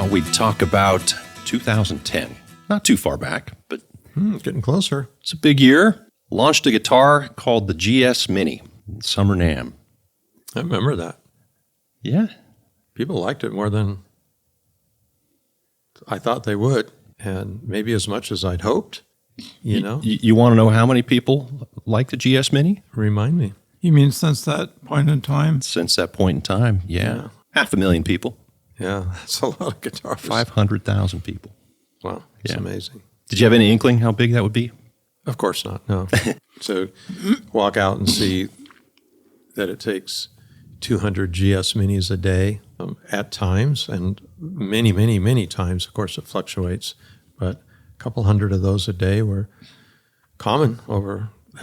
thought we'd talk about 2010. Not too far back, but getting closer. It's a big year. Launched a guitar called the GS Mini, Summer NAMM. I remember that. Yeah. People liked it more than I thought they would, and maybe as much as I'd hoped, you know. You want to know how many people like the GS Mini? Remind me. You mean since that point in time? Since that point in time, yeah. 500,000 people. Yeah, that's a lot of guitars. 500,000 people. Wow, it's amazing. Did you have any inkling how big that would be? Of course not, no. So walk out and see that it takes 200 GS Minis a day at times, and many, many, many times, of course, it fluctuates, but a couple hundred of those a day have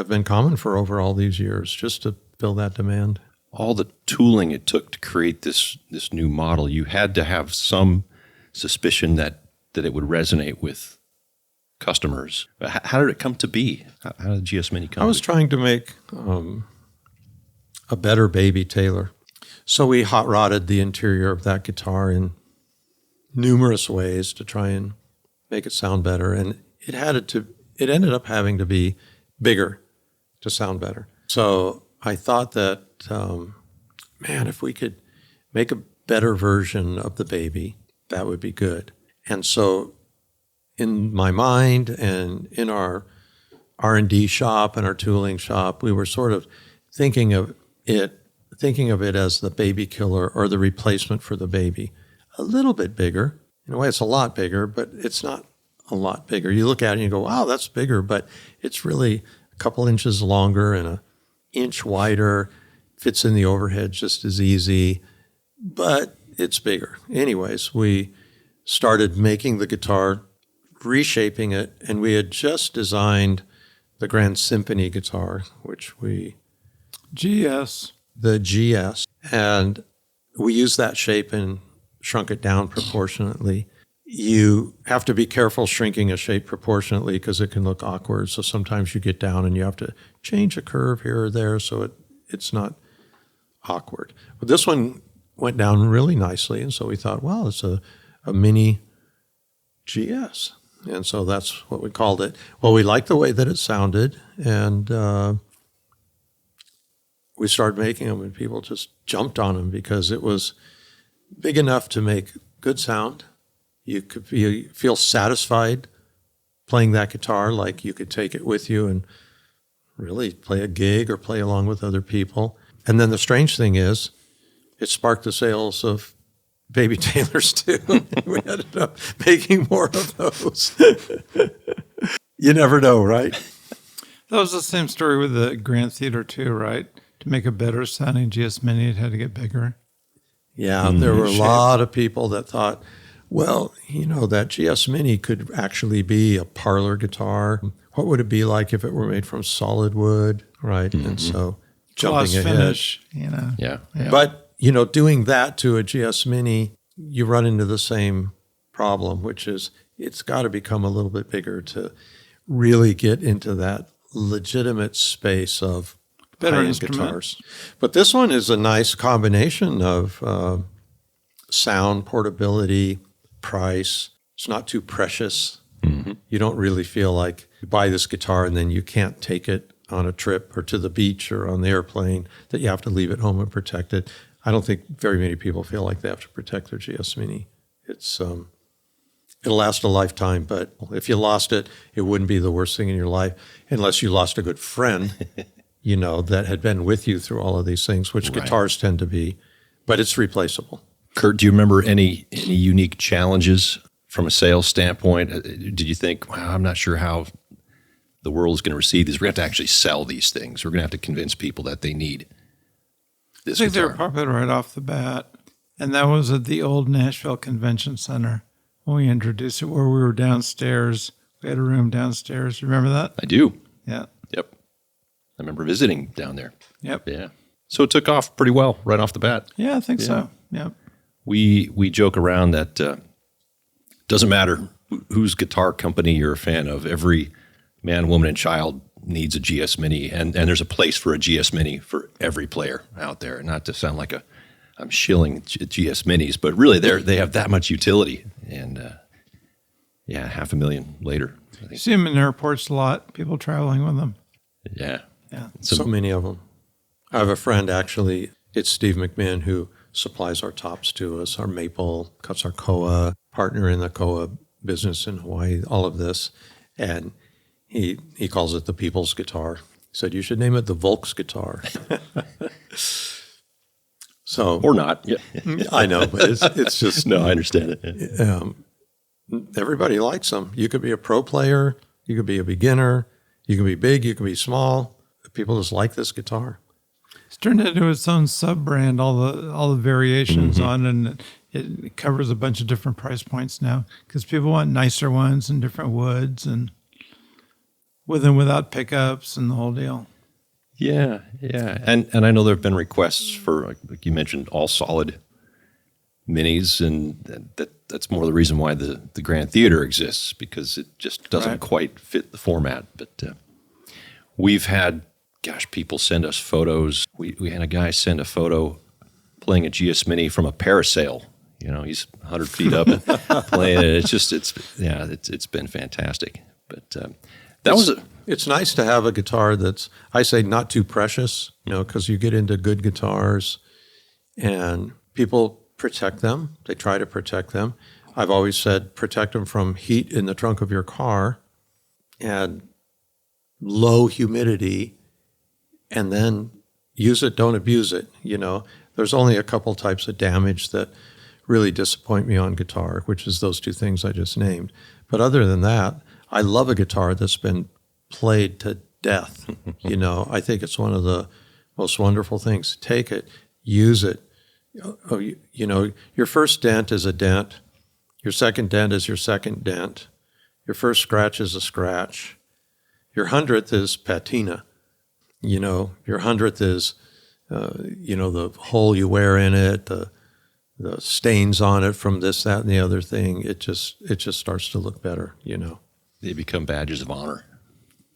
been common for over all these years, just to fill that demand. All the tooling it took to create this new model, you had to have some suspicion that it would resonate with customers. How did it come to be? How did GS Mini come? I was trying to make a better baby Taylor. So we hot rodded the interior of that guitar in numerous ways to try and make it sound better. And it ended up having to be bigger to sound better. So I thought that, if we could make a better version of the baby, that would be good. And so in my mind and in our R&D shop and our tooling shop, we were sort of thinking of it as the baby killer or the replacement for the baby. A little bit bigger. In a way, it's a lot bigger, but it's not a lot bigger. You look at it and you go, wow, that's bigger, but it's really a couple inches longer and an inch wider, fits in the overhead just as easy, but it's bigger. Anyways, we started making the guitar, reshaping it, and we had just designed the Grand Symphony guitar, the GS, and we used that shape and shrunk it down proportionately. You have to be careful shrinking a shape proportionately because it can look awkward. So sometimes you get down and you have to change a curve here or there so it's not awkward. But this one went down really nicely, and so we thought, well, it's a mini GS. And so that's what we called it. Well, we liked the way that it sounded, and we started making them, and people just jumped on them because it was big enough to make good sound. You could feel satisfied playing that guitar, like you could take it with you and really play a gig or play along with other people. And then the strange thing is, it sparked the sales of baby Taylors too. We ended up making more of those. You never know, right? That was the same story with the Grand Theater too, right? To make a better sounding GS Mini, it had to get bigger. Yeah, there were a lot of people that thought, well, that GS Mini could actually be a parlor guitar. What would it be like if it were made from solid wood, right? Mm-hmm. And so jumping ahead. Finish, Yeah. But, doing that to a GS Mini, you run into the same problem, which is it's got to become a little bit bigger to really get into that legitimate space of better guitars. But this one is a nice combination of sound, portability, price. It's not too precious. Mm-hmm. You don't really feel like you buy this guitar and then you can't take it on a trip or to the beach or on the airplane, that you have to leave it home and protect it. I don't think very many people feel like they have to protect their GS Mini. It's it'll last a lifetime, but if you lost it, it wouldn't be the worst thing in your life unless you lost a good friend, that had been with you through all of these things, which guitars tend to be, but it's replaceable. Kurt, do you remember any unique challenges from a sales standpoint? Did you think, wow, I'm not sure how the world is going to receive these? We're going to have to actually sell these things. We're going to have to convince people that they need this I think guitar. they were popular right off the bat. And that was at the old Nashville Convention Center when we introduced it, where we were downstairs. We had a room downstairs. You remember that? I do. Yeah. Yep. I remember visiting down there. Yep. Yeah. So it took off pretty well right off the bat. Yeah, I think so. Yep. We joke around that doesn't matter whose guitar company you're a fan of. Every man, woman, and child needs a GS Mini, and there's a place for a GS Mini for every player out there. Not to sound like a I'm shilling GS Minis, but really they have that much utility. And yeah, $500,000 later. I You think. see them in airports a lot, people traveling with them. Yeah. Yeah. So many of them. I have a friend, actually, it's Steve McMahon, who supplies our tops to us, our maple, cuts our koa, partner in the koa business in Hawaii, all of this. And he calls it the people's guitar. He said, you should name it the Volks guitar. So Or not. Yeah. I know, but it's just, No, I understand it. Yeah. everybody likes them. You could be a pro player, you could be a beginner, you can be big, you can be small. People just like this guitar. It's turned into its own sub brand, all the variations on, and it covers a bunch of different price points now because people want nicer ones and different woods and with and without pickups and the whole deal. Yeah, yeah. And I know there have been requests for, like you mentioned, all solid minis, and that's more the reason why the Grand Theater exists, because it just doesn't Right. quite fit the format. But we've had, people send us photos. We had a guy send a photo playing a GS Mini from a parasail. You know, he's 100 feet up and playing it. It's been fantastic. But It's nice to have a guitar that's, I say, not too precious, because you get into good guitars and people protect them. They try to protect them. I've always said protect them from heat in the trunk of your car and low humidity, and then use it, don't abuse it. There's only a couple types of damage that really disappoint me on guitar, which is those two things I just named. But other than that, I love a guitar that's been played to death. I think it's one of the most wonderful things. Take it, use it. Your first dent is a dent. Your second dent is your second dent. Your first scratch is a scratch. Your 100th is patina. Your 100th is, the hole you wear in it, the stains on it from this, that, and the other thing. It just starts to look better. they become badges of honor.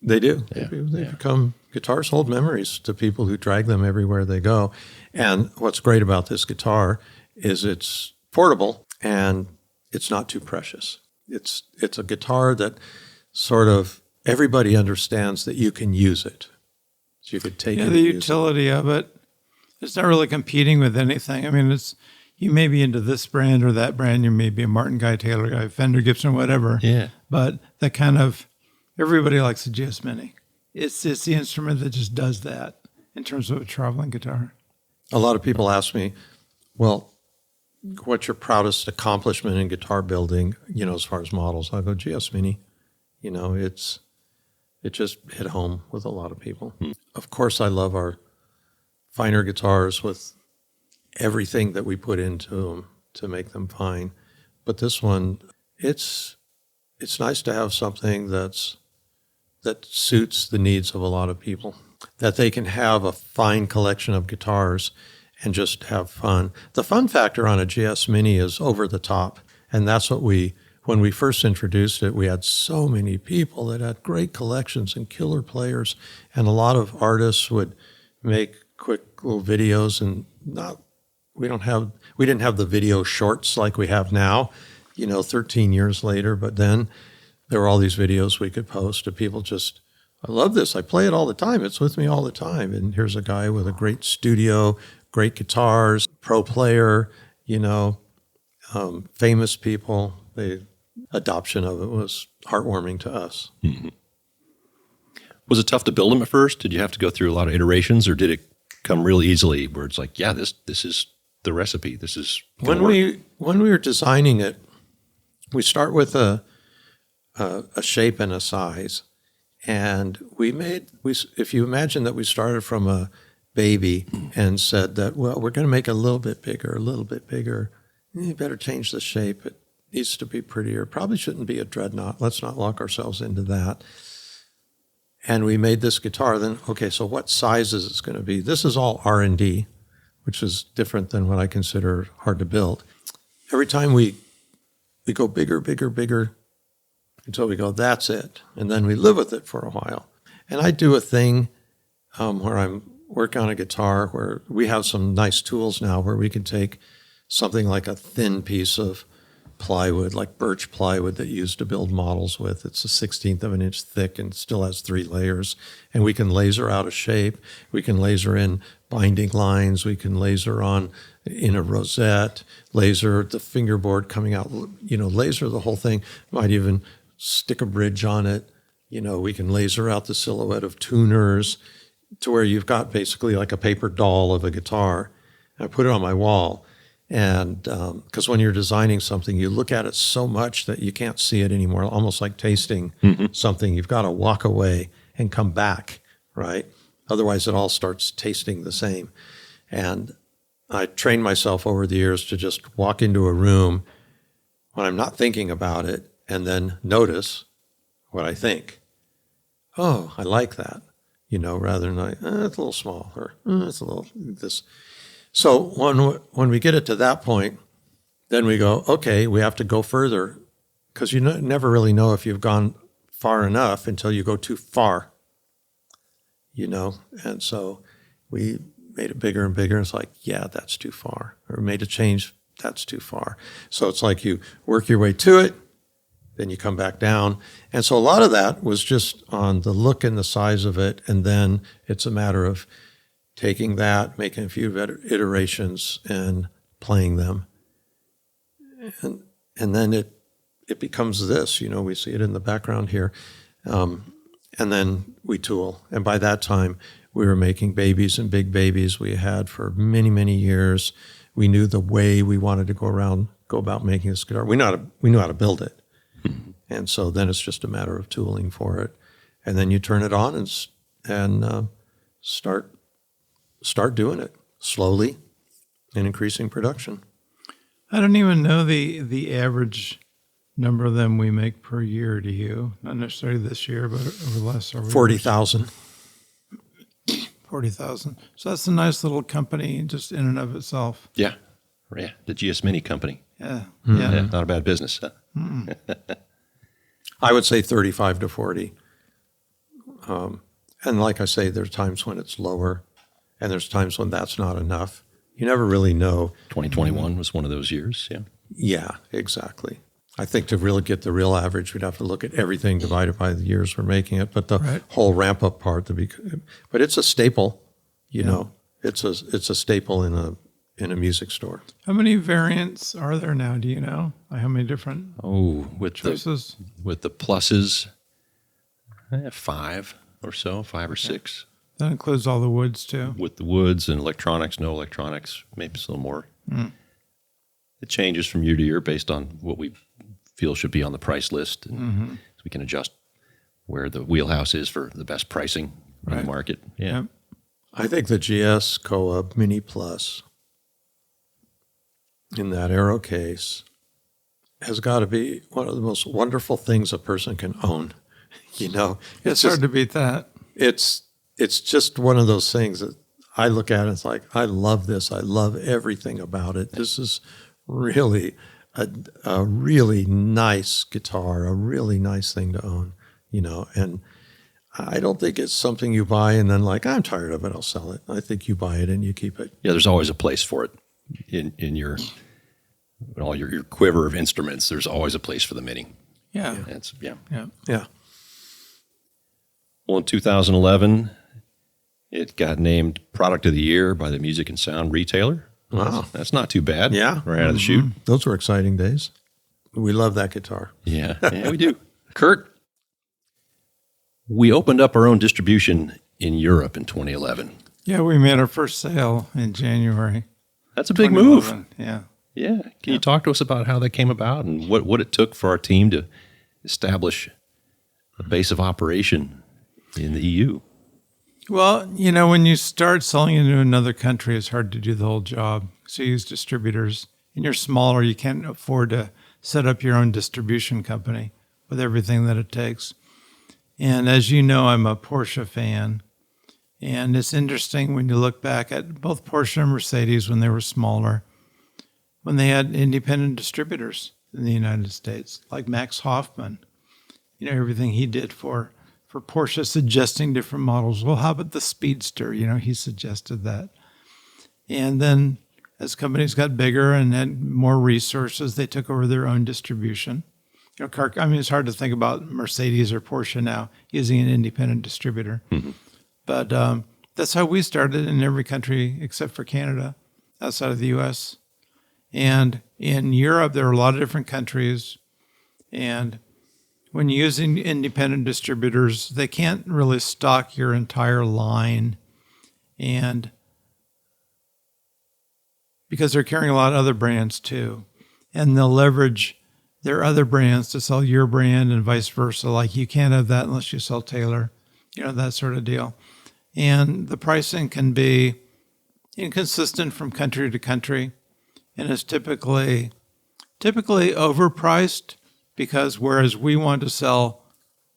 They do. Yeah. They become, guitars hold memories to people who drag them everywhere they go. And what's great about this guitar is it's portable and it's not too precious. It's a guitar that sort of everybody understands that you can use it. So you could take it. The utility of it. It's not really competing with anything. I mean, you may be into this brand or that brand. You may be a Martin guy, Taylor guy, Fender, Gibson, whatever. Yeah. But that kind of, everybody likes a GS Mini. It's the instrument that just does that in terms of a traveling guitar. A lot of people ask me, well, what's your proudest accomplishment in guitar building, as far as models? I go, GS Mini. It just hit home with a lot of people. Of course, I love our finer guitars with everything that we put into them to make them fine. But this one, it's nice to have something that suits the needs of a lot of people, that they can have a fine collection of guitars and just have fun. The fun factor on a GS Mini is over the top, and that's what when we first introduced it, we had so many people that had great collections and killer players, and a lot of artists would make quick little videos, and we didn't have the video shorts like we have now, 13 years later, but then there were all these videos we could post of people just, I love this. I play it all the time. It's with me all the time. And here's a guy with a great studio, great guitars, pro player, famous people. The adoption of it was heartwarming to us. Mm-hmm. Was it tough to build them at first? Did you have to go through a lot of iterations, or did it come real easily where it's like, yeah, this is the recipe. This is when we were designing it, we start with a shape and a size, and if you imagine that we started from a baby and said that, well, we're going to make it a little bit bigger, you better change the shape. It needs to be prettier. Probably shouldn't be a dreadnought. Let's not lock ourselves into that. And we made this guitar. Then, okay, so what size is it going to be? This is all R&D, which is different than what I consider hard to build. Every time we go bigger, until we go, that's it. And then we live with it for a while. And I do a thing where I'm work on a guitar where we have some nice tools now where we can take something like a thin piece of plywood, like birch plywood that you used to build models with. It's a 1/16 of an inch thick and still has 3 layers. And we can laser out a shape. We can laser in binding lines. We can laser on in a rosette, laser the fingerboard coming out, laser the whole thing. Might even stick a bridge on it. We can laser out the silhouette of tuners to where you've got basically like a paper doll of a guitar. I put it on my wall. And because when you're designing something, you look at it so much that you can't see it anymore, almost like tasting something. You've got to walk away and come back, right? Otherwise, it all starts tasting the same. And I trained myself over the years to just walk into a room when I'm not thinking about it and then notice what I think. Oh, I like that, rather than it's a little small or it's a little this. So when we get it to that point, then we go, okay, we have to go further, because you never really know if you've gone far enough until you go too far, And so we made it bigger and bigger. It's like, yeah, that's too far. Or made a change, that's too far. So it's like you work your way to it, then you come back down. And so a lot of that was just on the look and the size of it, and then it's a matter of taking that, making a few iterations, and playing them. And then it becomes this, we see it in the background here. And then we tool. And by that time, we were making babies and big babies we had for many, many years. We knew the way we wanted to go about making this guitar. We knew how to build it. And so then it's just a matter of tooling for it. And then you turn it on and start doing it slowly and increasing production. I don't even know the average number of them we make per year to you. Not necessarily this year, but over the last several 40,000. 40,000. So that's a nice little company just in and of itself. Yeah. Yeah. The GS Mini company. Yeah. Mm-hmm. Yeah. Not a bad business. Huh? I would say 35 to 40. And like I say, there's times when it's lower, and there's times when that's not enough. You never really know. 2021 was one of those years. Yeah. Yeah, exactly. I think to really get the real average, we'd have to look at everything divided by the years we're making it. But the whole ramp up part, but it's a staple. It's a staple in a music store. How many variants are there now? Do you know? How many different With choices? With the pluses, 5 or so, 5 or 6. That includes all the woods too. With the woods and electronics, no electronics, maybe a little more. It changes from year to year based on what we feel should be on the price list. And so we can adjust where the wheelhouse is for the best pricing in the market. Yeah. Yep. I think the GS Koa Mini Plus in that Aero case has got to be one of the most wonderful things a person can own. It's hard to beat that. It's just one of those things that I look at and it's like, I love this. I love everything about it. This is really a really nice guitar, a really nice thing to own, and I don't think it's something you buy and then like, I'm tired of it, I'll sell it. I think you buy it and you keep it. Yeah, there's always a place for it in your quiver of instruments. There's always a place for the Mini. Yeah. Yeah. Well, in 2011, it got named Product of the Year by the Music and Sound Retailer. Wow. That's not too bad. Yeah. Right out of the chute. Those were exciting days. We love that guitar. Yeah, we do. Kurt, we opened up our own distribution in Europe in 2011. Yeah, we made our first sale in January. That's a big move. Yeah. Yeah. Can you talk to us about how that came about and what it took for our team to establish a base of operation in the EU? Well, when you start selling into another country, it's hard to do the whole job. So you use distributors. And you're smaller, you can't afford to set up your own distribution company with everything that it takes. And as you know, I'm a Porsche fan. And it's interesting when you look back at both Porsche and Mercedes when they were smaller, when they had independent distributors in the United States, like Max Hoffman. Everything he did for Porsche suggesting different models. Well, how about the Speedster? He suggested that. And then as companies got bigger and had more resources, they took over their own distribution. It's hard to think about Mercedes or Porsche now using an independent distributor. Mm-hmm. But that's how we started in every country except for Canada, outside of the U.S. And in Europe, there are a lot of different countries. And when you're using independent distributors, they can't really stock your entire line. And because they're carrying a lot of other brands too. And they'll leverage their other brands to sell your brand and vice versa. Like you can't have that unless you sell Taylor, that sort of deal. And the pricing can be inconsistent from country to country, and is typically overpriced because whereas we want to sell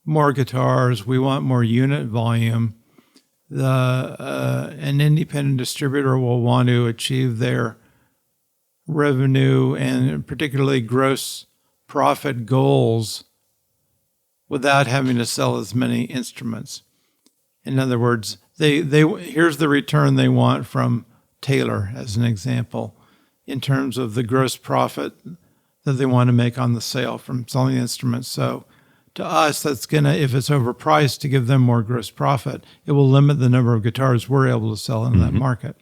more guitars, we want more unit volume, an independent distributor will want to achieve their revenue and particularly gross profit goals without having to sell as many instruments. In other words, they here's the return they want from Taylor, as an example, in terms of the gross profit that they want to make on the sale from selling instruments. So to us, that's going to, if it's overpriced to give them more gross profit, it will limit the number of guitars we're able to sell in that market.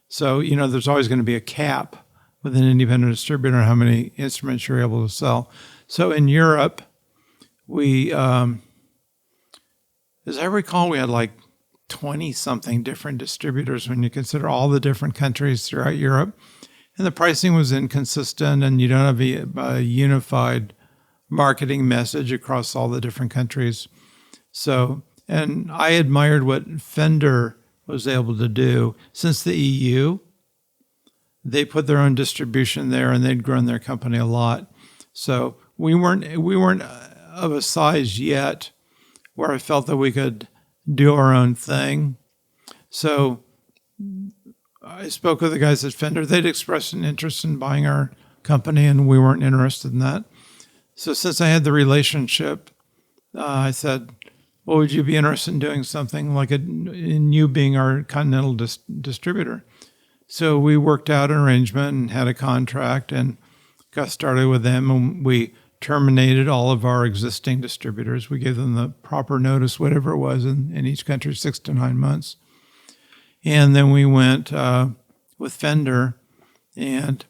So, there's always going to be a cap with an independent distributor on how many instruments you're able to sell. So in Europe, we, as I recall, we had like 20-something different distributors when you consider all the different countries throughout Europe. And the pricing was inconsistent, and you don't have a unified marketing message across all the different countries. So, and I admired what Fender was able to do. Since the EU, they put their own distribution there, and they'd grown their company a lot. So we weren't of a size yet where I felt that we could do our own thing. So I spoke with the guys at Fender. They'd expressed an interest in buying our company, and we weren't interested in that. So since I had the relationship, I said, well, would you be interested in doing something like in you being our continental distributor? So we worked out an arrangement and had a contract and got started with them, and we terminated all of our existing distributors. We gave them the proper notice, whatever it was in each country, 6 to 9 months. And then we went with Fender, and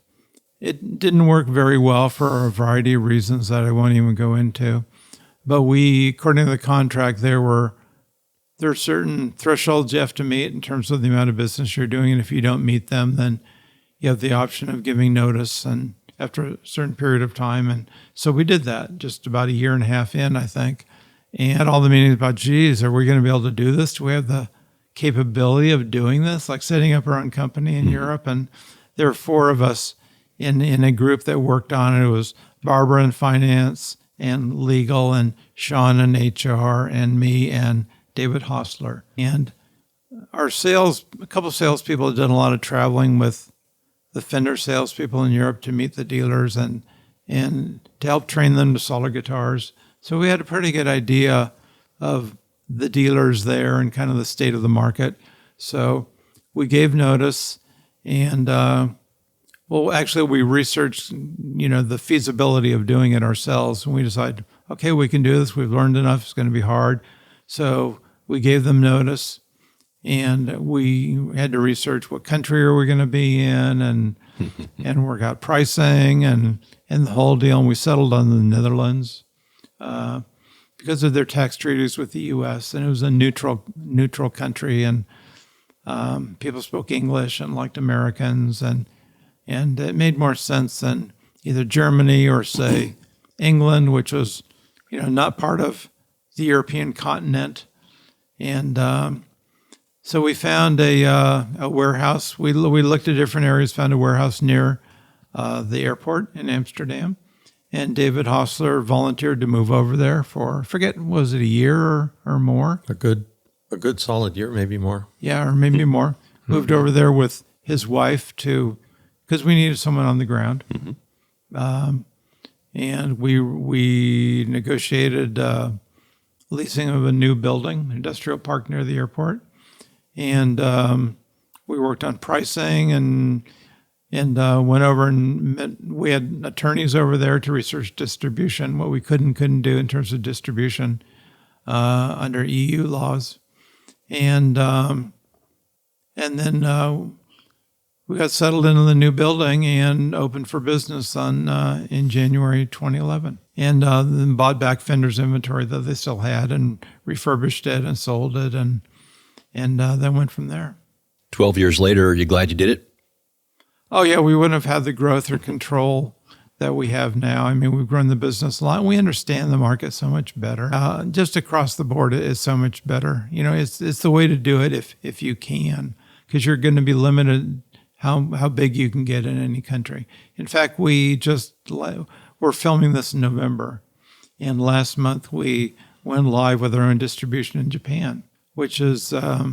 it didn't work very well for a variety of reasons that I won't even go into. But we, according to the contract, there are certain thresholds you have to meet in terms of the amount of business you're doing. And if you don't meet them, then you have the option of giving notice and after a certain period of time. And so we did that just about a year and a half in, I think. And had all the meetings about, geez, are we going to be able to do this? Do we have the capability of doing this? Like setting up our own company in Europe. And there were 4 of us in a group that worked on it. It was Barbara in finance and legal, and Sean in HR, and me and David Hostler. And our a couple of salespeople had done a lot of traveling with the Fender salespeople in Europe to meet the dealers and to help train them to sell our guitars. So we had a pretty good idea of the dealers there and kind of the state of the market. So we gave notice, and actually we researched, the feasibility of doing it ourselves, and we decided, okay, we can do this. We've learned enough. It's going to be hard. So we gave them notice, and we had to research what country are we going to be in and work out pricing and the whole deal. And we settled on the Netherlands because of their tax treaties with the U.S. And it was a neutral country, and people spoke English and liked Americans, and it made more sense than either Germany or, say, England, which was, not part of the European continent. And so we found a warehouse. We looked at different areas, found a warehouse near the airport in Amsterdam. And David Hostler volunteered to move over there for, was it a year or more? A good solid year, maybe more. Yeah, or maybe more. Moved over there with his wife because we needed someone on the ground. And we negotiated leasing of a new building, industrial park near the airport. And we worked on pricing and went over and we had attorneys over there to research distribution, what we couldn't do in terms of distribution under EU laws. And then we got settled into the new building and opened for business in January 2011. And then bought back vendors' inventory that they still had and refurbished it and sold it and then went from there. 12 years later, are you glad you did it? Oh, yeah, we wouldn't have had the growth or control that we have now. I mean, we've grown the business a lot. We understand the market so much better. Just across the board, it is so much better. You know, it's the way to do it if you can, because you're going to be limited how big you can get in any country. In fact, we're filming this in November, and last month we went live with our own distribution in Japan, which is a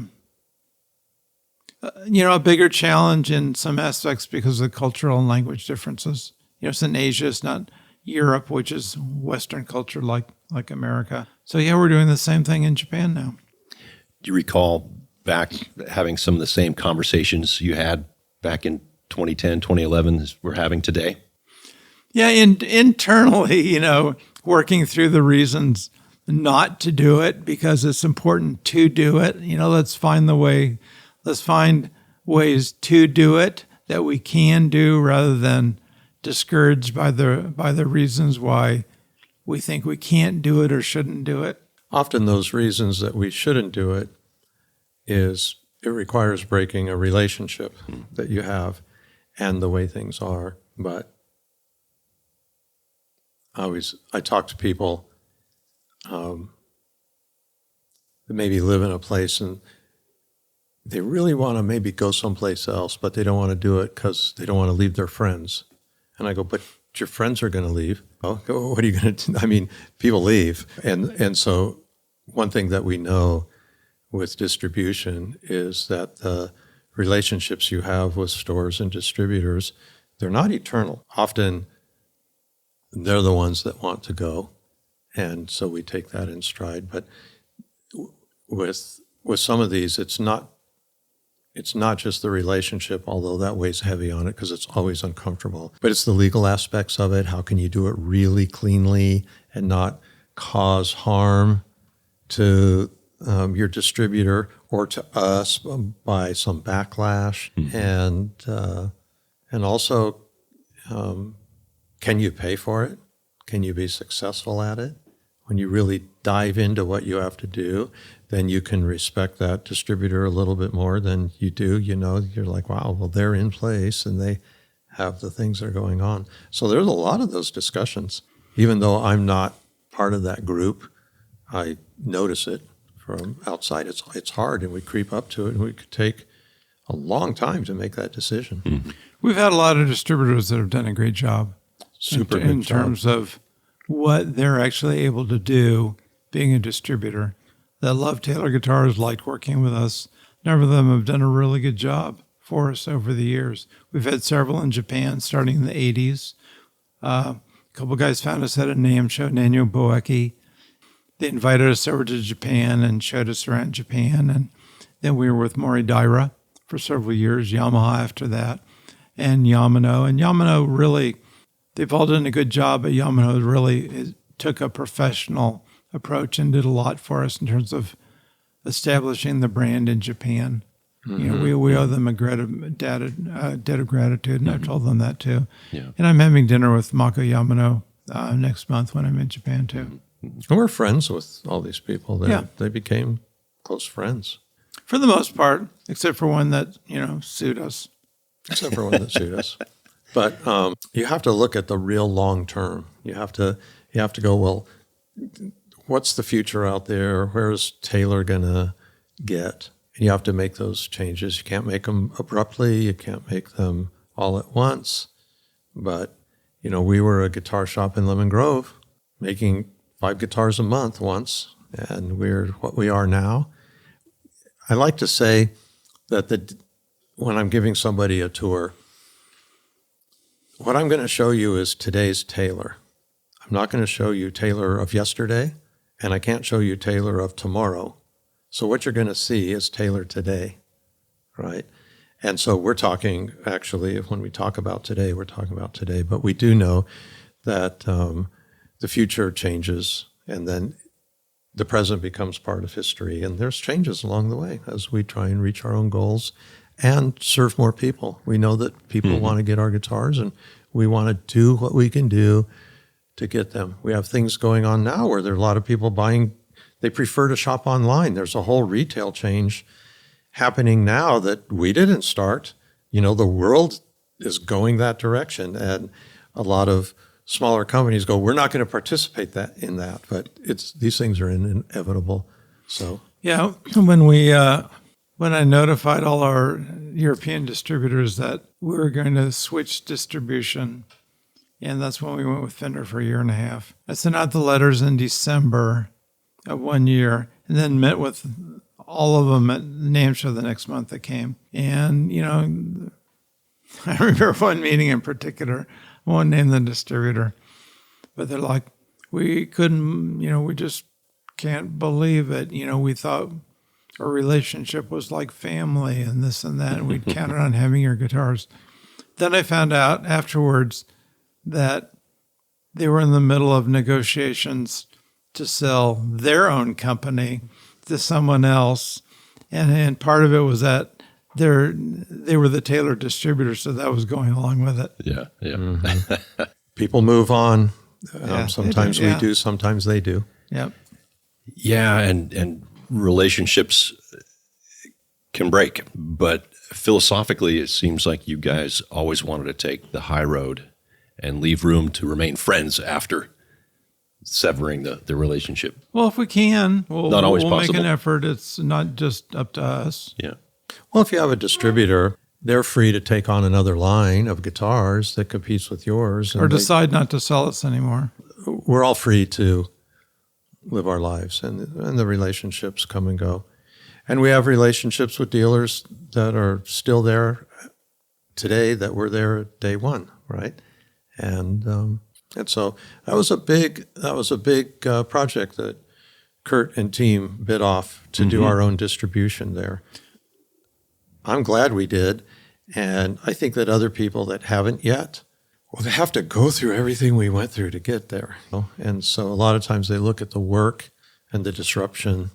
bigger challenge in some aspects because of the cultural and language differences. You know, it's in Asia, it's not Europe, which is Western culture like America. So yeah, we're doing the same thing in Japan now. Do you recall back having some of the same conversations you had back in 2010, 2011 as we're having today? Yeah, internally, working through the reasons not to do it because it's important to do it. Let's find ways to do it that we can do rather than discouraged by the reasons why we think we can't do it or shouldn't do it. Often those reasons that we shouldn't do it is it requires breaking a relationship that you have and the way things are. But I talk to people that maybe live in a place and they really want to maybe go someplace else, but they don't want to do it because they don't want to leave their friends. And I go, but your friends are going to leave. Oh, what are you going to do? I mean, people leave. And so one thing that we know with distribution is that the relationships you have with stores and distributors, they're not eternal. Often they're the ones that want to go. And so we take that in stride. But with some of these, it's not just the relationship, although that weighs heavy on it because it's always uncomfortable. But it's the legal aspects of it. How can you do it really cleanly and not cause harm to your distributor or to us by some backlash? Mm-hmm. And also, can you pay for it? Can you be successful at it? When you really dive into what you have to do, then you can respect that distributor a little bit more than you do. You're like, wow, well, they're in place and they have the things that are going on. So there's a lot of those discussions. Even though I'm not part of that group, I notice it from outside. It's hard, and we creep up to it, and we could take a long time to make that decision. Mm-hmm. We've had a lot of distributors that have done a great job. In terms of what they're actually able to do being a distributor. That love Taylor guitars, liked working with us. A number of them have done a really good job for us over the years. We've had several in Japan starting in the 80s. A couple guys found us at a NAMM show, Nanyo Boeki. They invited us over to Japan and showed us around Japan. And then we were with Moridaira for several years, Yamaha after that, and Yamano. And Yamano really, they've all done a good job, but Yamaha really took a professional approach and did a lot for us in terms of establishing the brand in Japan. Mm-hmm. We owe them a debt of gratitude, and I've told them that too. Yeah. And I'm having dinner with Mako Yamano next month when I'm in Japan too. And we're friends with all these people. They became close friends. For the most part, except for one that, sued us. Except for one that sued us. But you have to look at the real long term. You have to go, well, what's the future out there? Where's Taylor going to get? And you have to make those changes. You can't make them abruptly. You can't make them all at once. But, we were a guitar shop in Lemon Grove making 5 guitars a month once, and we're what we are now. I like to say that when I'm giving somebody a tour, what I'm going to show you is today's Taylor. I'm not going to show you Taylor of yesterday, and I can't show you Taylor of tomorrow. So what you're going to see is Taylor today, right? And so we're talking, actually, when we talk about today, we're talking about today. But we do know that the future changes, and then the present becomes part of history. And there's changes along the way as we try and reach our own goals and serve more people. We know that people want to get our guitars, and we want to do what we can do to get them. We have things going on now where there are a lot of people buying. They prefer to shop online. There's a whole retail change happening now that we didn't start. The world is going that direction, and a lot of smaller companies go, we're not going to participate in that, but these things are inevitable. So yeah, when I notified all our European distributors that we were going to switch distribution, and that's when we went with Fender for a year and a half. I sent out the letters in December of 1 year, and then met with all of them at NAMM show the next month that came. And, I remember one meeting in particular, I won't name the distributor, but they're like, we couldn't, we just can't believe it. We thought our relationship was like family and this and that, and we'd counted on having your guitars. Then I found out afterwards that they were in the middle of negotiations to sell their own company to someone else. And part of it was that they were the Taylor distributor, so that was going along with it. Yeah, yeah. Mm-hmm. People move on. Sometimes do, we do, sometimes they do. Yep. Yeah, and relationships can break. But philosophically, it seems like you guys always wanted to take the high road and leave room to remain friends after severing the relationship. Well, if we can, we'll possible. Make an effort. It's not just up to us. Yeah. Well, if you have a distributor, they're free to take on another line of guitars that competes with yours. Or decide not to sell us anymore. We're all free to live our lives, and the relationships come and go. And we have relationships with dealers that are still there today that were there day one, right? And so that was a big project that Kurt and team bit off to do our own distribution there. I'm glad we did, and I think that other people that haven't yet, well, they have to go through everything we went through to get there. And so a lot of times they look at the work and the disruption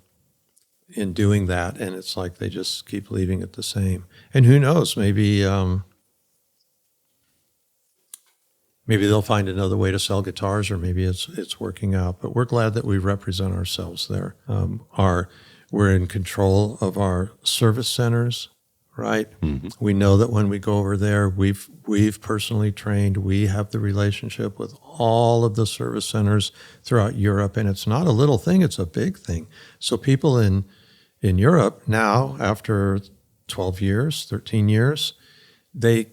in doing that, and it's like they just keep leaving it the same. And who knows, maybe they'll find another way to sell guitars, or maybe it's working out. But we're glad that we represent ourselves there. We're in control of our service centers, right? Mm-hmm. We know that when we go over there, we've personally trained. We have the relationship with all of the service centers throughout Europe, and it's not a little thing; it's a big thing. So people in Europe now, after 12 years, 13 years, they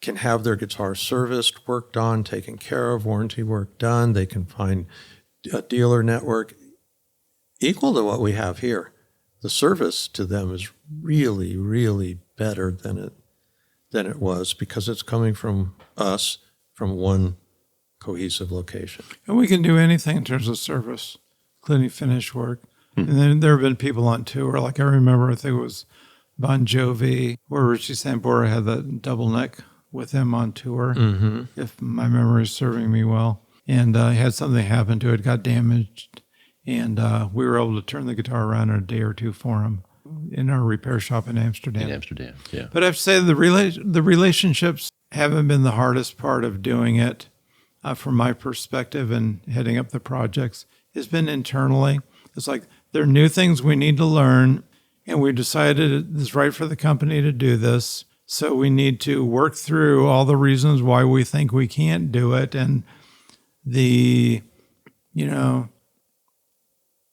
can have their guitar serviced, worked on, taken care of, warranty work done. They can find a dealer network equal to what we have here. The service to them is really, really better than it was, because it's coming from us, from one cohesive location. And we can do anything in terms of service, including finish work. And then there have been people on tour, like I remember, I think it was Bon Jovi, where Richie Sambora had that double neck with him on tour, if my memory is serving me well. And he had something happen to it, got damaged, and we were able to turn the guitar around in a day or two for him in our repair shop in Amsterdam. Yeah. But I have to say the relationships haven't been the hardest part of doing it, from my perspective and heading up the projects. It's been internally. It's like there are new things we need to learn, and we decided it's right for the company to do this. So we need to work through all the reasons why we think we can't do it, and the,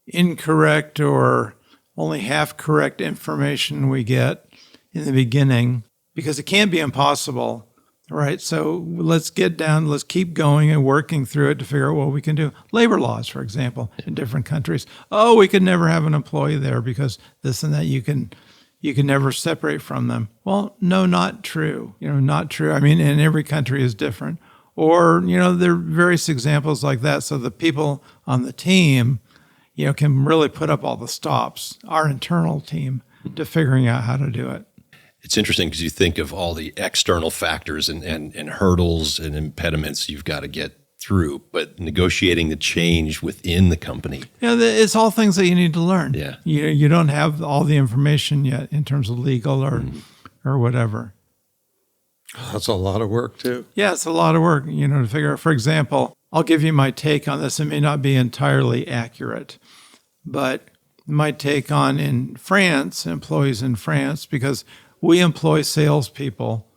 incorrect or only half correct information we get in the beginning, because it can't be impossible, right? So let's keep going and working through it to figure out what we can do. Labor laws, for example, in different countries. Oh, we could never have an employee there because this and that, you can never separate from them. Well, no, not true. Not true. I mean, and every country is different. Or, there are various examples like that. So the people on the team, can really put up all the stops, our internal team, to figuring out how to do it. It's interesting because you think of all the external factors and hurdles and impediments you've got to get through, but negotiating the change within the company. It's all things that you need to learn. Yeah. You don't have all the information yet in terms of legal or whatever. That's a lot of work too. Yeah, it's a lot of work, to figure out. For example, I'll give you my take on this. It may not be entirely accurate, but my take on in France, employees in France, because we employ salespeople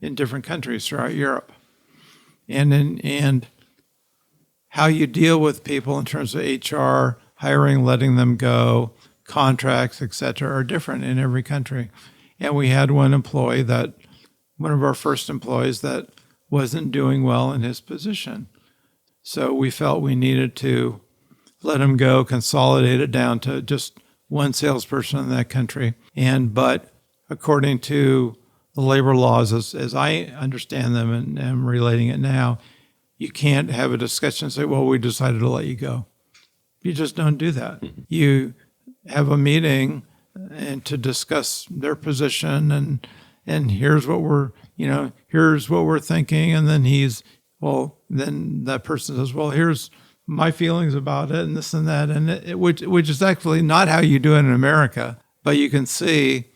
in different countries throughout Europe. And how you deal with people in terms of HR, hiring, letting them go, contracts, et cetera, are different in every country. And we had one of our first employees that wasn't doing well in his position. So we felt we needed to let him go, consolidate it down to just one salesperson in that country. But according to the labor laws, as I understand them and am relating it now, you can't have a discussion and say, well, we decided to let you go. You just don't do that. Mm-hmm. You have a meeting and to discuss their position and here's what we're thinking. And then then that person says, well, here's my feelings about it and this and that. And which is actually not how you do it in America, but you can see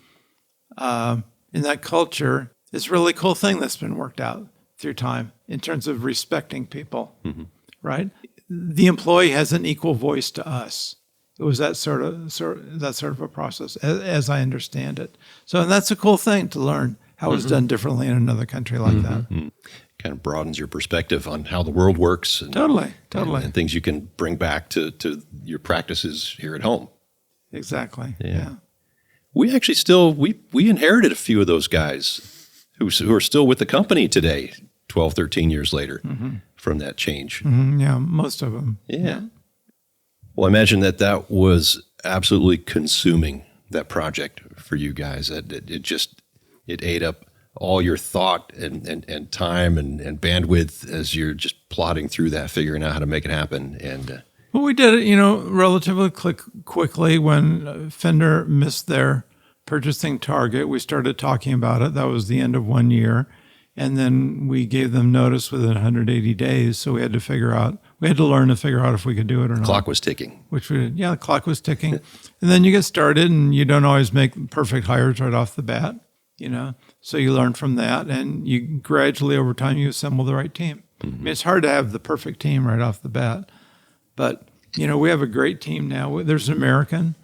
in that culture, it's a really cool thing that's been worked out through time in terms of respecting people, right? The employee has an equal voice to us. It was that sort of a process, as I understand it. So, and that's a cool thing to learn how it's done differently in another country like that. Mm-hmm. Kind of broadens your perspective on how the world works. And, totally. And things you can bring back to your practices here at home. Exactly. Yeah. We actually we inherited a few of those guys who are still with the company today, 12, 13 years later from that change. Mm-hmm. Yeah, most of them. Yeah. Well, I imagine that was absolutely consuming, that project for you guys. It ate up all your thought and time and bandwidth as you're just plodding through that, figuring out how to make it happen. And well, we did it, relatively quickly when Fender missed their purchasing target. We started talking about it. That was the end of 1 year. And then we gave them notice within 180 days. So we had to learn to figure out if we could do it or not. The clock was ticking. The clock was ticking. And then you get started and you don't always make perfect hires right off the bat, So you learn from that and you gradually over time you assemble the right team. Mm-hmm. I mean, it's hard to have the perfect team right off the bat. But, we have a great team now. There's an American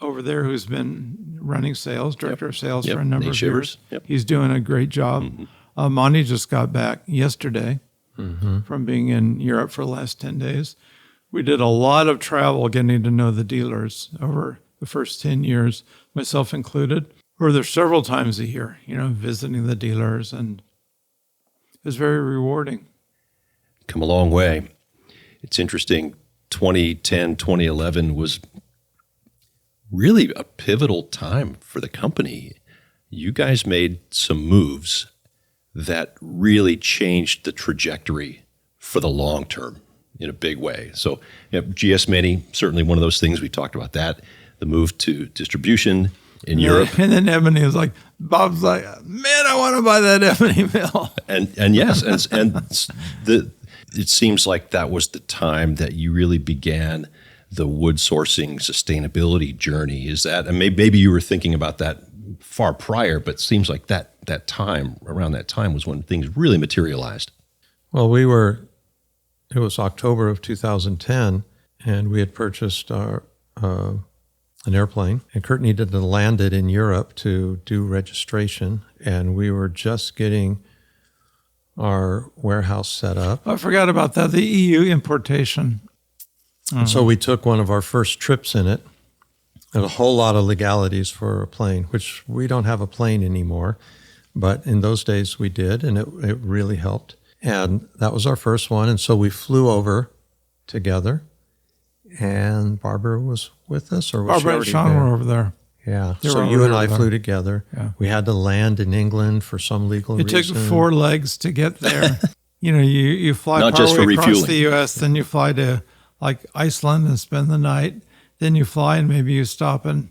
over there who's been running sales, director of sales for a number of years. Yep. He's doing a great job. Mm-hmm. Monty just got back yesterday from being in Europe for the last 10 days. We did a lot of travel getting to know the dealers over the first 10 years, myself included. We were there several times a year, visiting the dealers, and it was very rewarding. Come a long way. It's interesting. 2010, 2011 was really a pivotal time for the company. You guys made some moves that really changed the trajectory for the long term in a big way. So GS Mini, certainly one of those things. We talked about that, the move to distribution in Europe. And then Ebony was like, Bob's like, man, I want to buy that Ebony mill. And yes, it seems like that was the time that you really began the wood sourcing sustainability journey. Is that, and maybe you were thinking about that far prior, but it seems like that time, around that time, was when things really materialized. Well, it was October of 2010, and we had purchased an airplane, and Kurt needed to land it in Europe to do registration, and we were just getting our warehouse set up. I forgot about that, the EU importation. And so we took one of our first trips in it, and a whole lot of legalities for a plane, which we don't have a plane anymore, but in those days we did, and it really helped. And that was our first one, and so we flew over together, and Barbara was with us, or was Barbara and Sean were over there. Yeah, so you and I flew together. Yeah. We had to land in England for some legal reason. It took 4 legs to get there. You fly not just for across refueling. the U.S., then you fly to like Iceland and spend the night, then you fly and maybe you stop in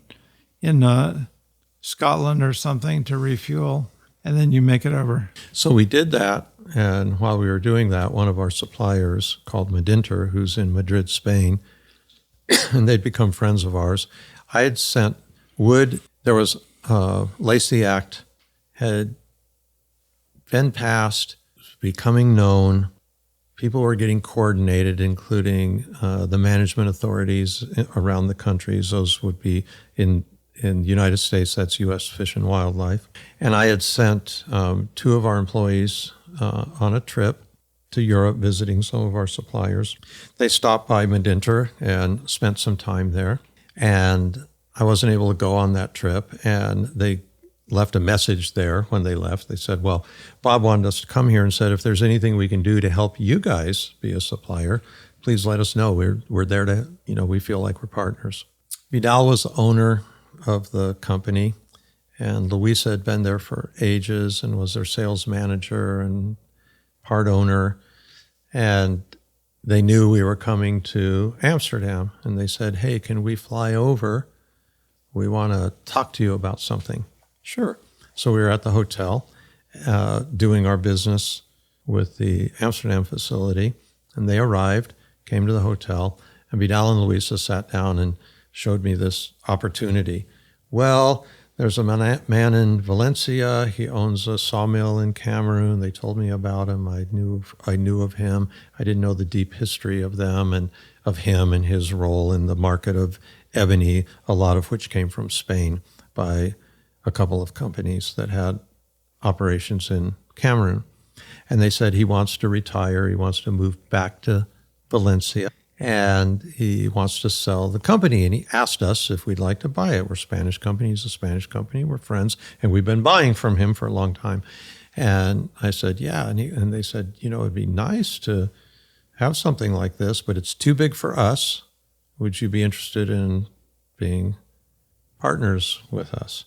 Scotland or something to refuel, and then you make it over. So we did that, and while we were doing that, one of our suppliers called Medinter, who's in Madrid, Spain, and they'd become friends of ours. I had sent wood. There was Lacey Act had been passed, becoming known. People were getting coordinated, including the management authorities around the countries. Those would be in the United States, that's U.S. Fish and Wildlife. And I had sent 2 of our employees on a trip to Europe visiting some of our suppliers. They stopped by Medinter and spent some time there. And I wasn't able to go on that trip. And they left a message there when they left. They said, well, Bob wanted us to come here and said, if there's anything we can do to help you guys be a supplier, please let us know. We're there to, we feel like we're partners. Vidal was the owner of the company, and Louisa had been there for ages and was their sales manager and part owner. And they knew we were coming to Amsterdam, and they said, hey, can we fly over? We want to talk to you about something. Sure. So we were at the hotel doing our business with the Amsterdam facility, and they arrived, came to the hotel, and Vidal and Louisa sat down and showed me this opportunity. Well, there's a man in Valencia. He owns a sawmill in Cameroon. They told me about him. I knew of him. I didn't know the deep history of them and of him and his role in the market of ebony, a lot of which came from Spain by a couple of companies that had operations in Cameroon. And they said he wants to retire. He wants to move back to Valencia. And he wants to sell the company. And he asked us if we'd like to buy it. We're a Spanish company. He's a Spanish company. We're friends. And we've been buying from him for a long time. And I said, yeah. And they said, it'd be nice to have something like this, but it's too big for us. Would you be interested in being partners with us?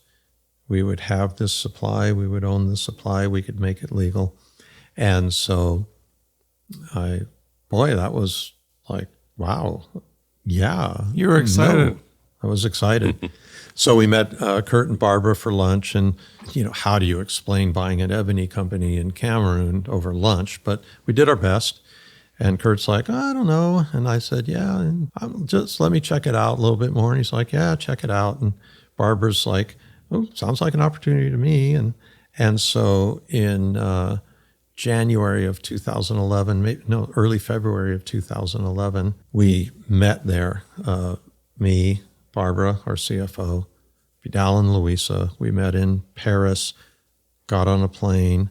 We would have this supply. We would own the supply. We could make it legal. And so that was like, wow, yeah. You were excited. No, I was excited. So we met Kurt and Barbara for lunch, and, how do you explain buying an ebony company in Cameroon over lunch? But we did our best. And Kurt's like, I don't know. And I said, yeah, and just let me check it out a little bit more. And he's like, yeah, check it out. And Barbara's like, oh, sounds like an opportunity to me. And so in January of 2011, early February of 2011, we met there. Me, Barbara, our CFO, Vidal and Louisa. We met in Paris, got on a plane,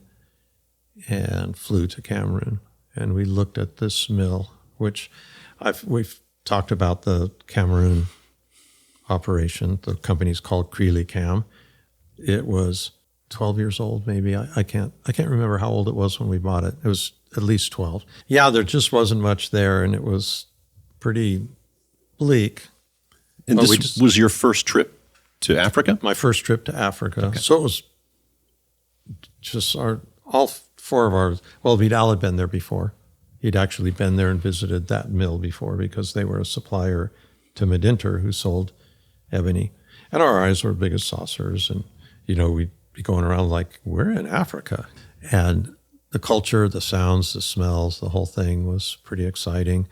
and flew to Cameroon. And we looked at this mill, which we've talked about the Cameroon operation. The company's called Crelicam. It was 12 years old, maybe. I can't remember how old it was when we bought it. It was at least 12. Yeah, there just wasn't much there, and it was pretty bleak. And this was your first trip to Africa? My first trip to Africa. Okay. So it was just all 4 of ours. Well, Vidal had been there before. He'd actually been there and visited that mill before because they were a supplier to Medinter, who sold ebony. And our eyes were big as saucers, and, we'd be going around like, we're in Africa. And the culture, the sounds, the smells, the whole thing was pretty exciting.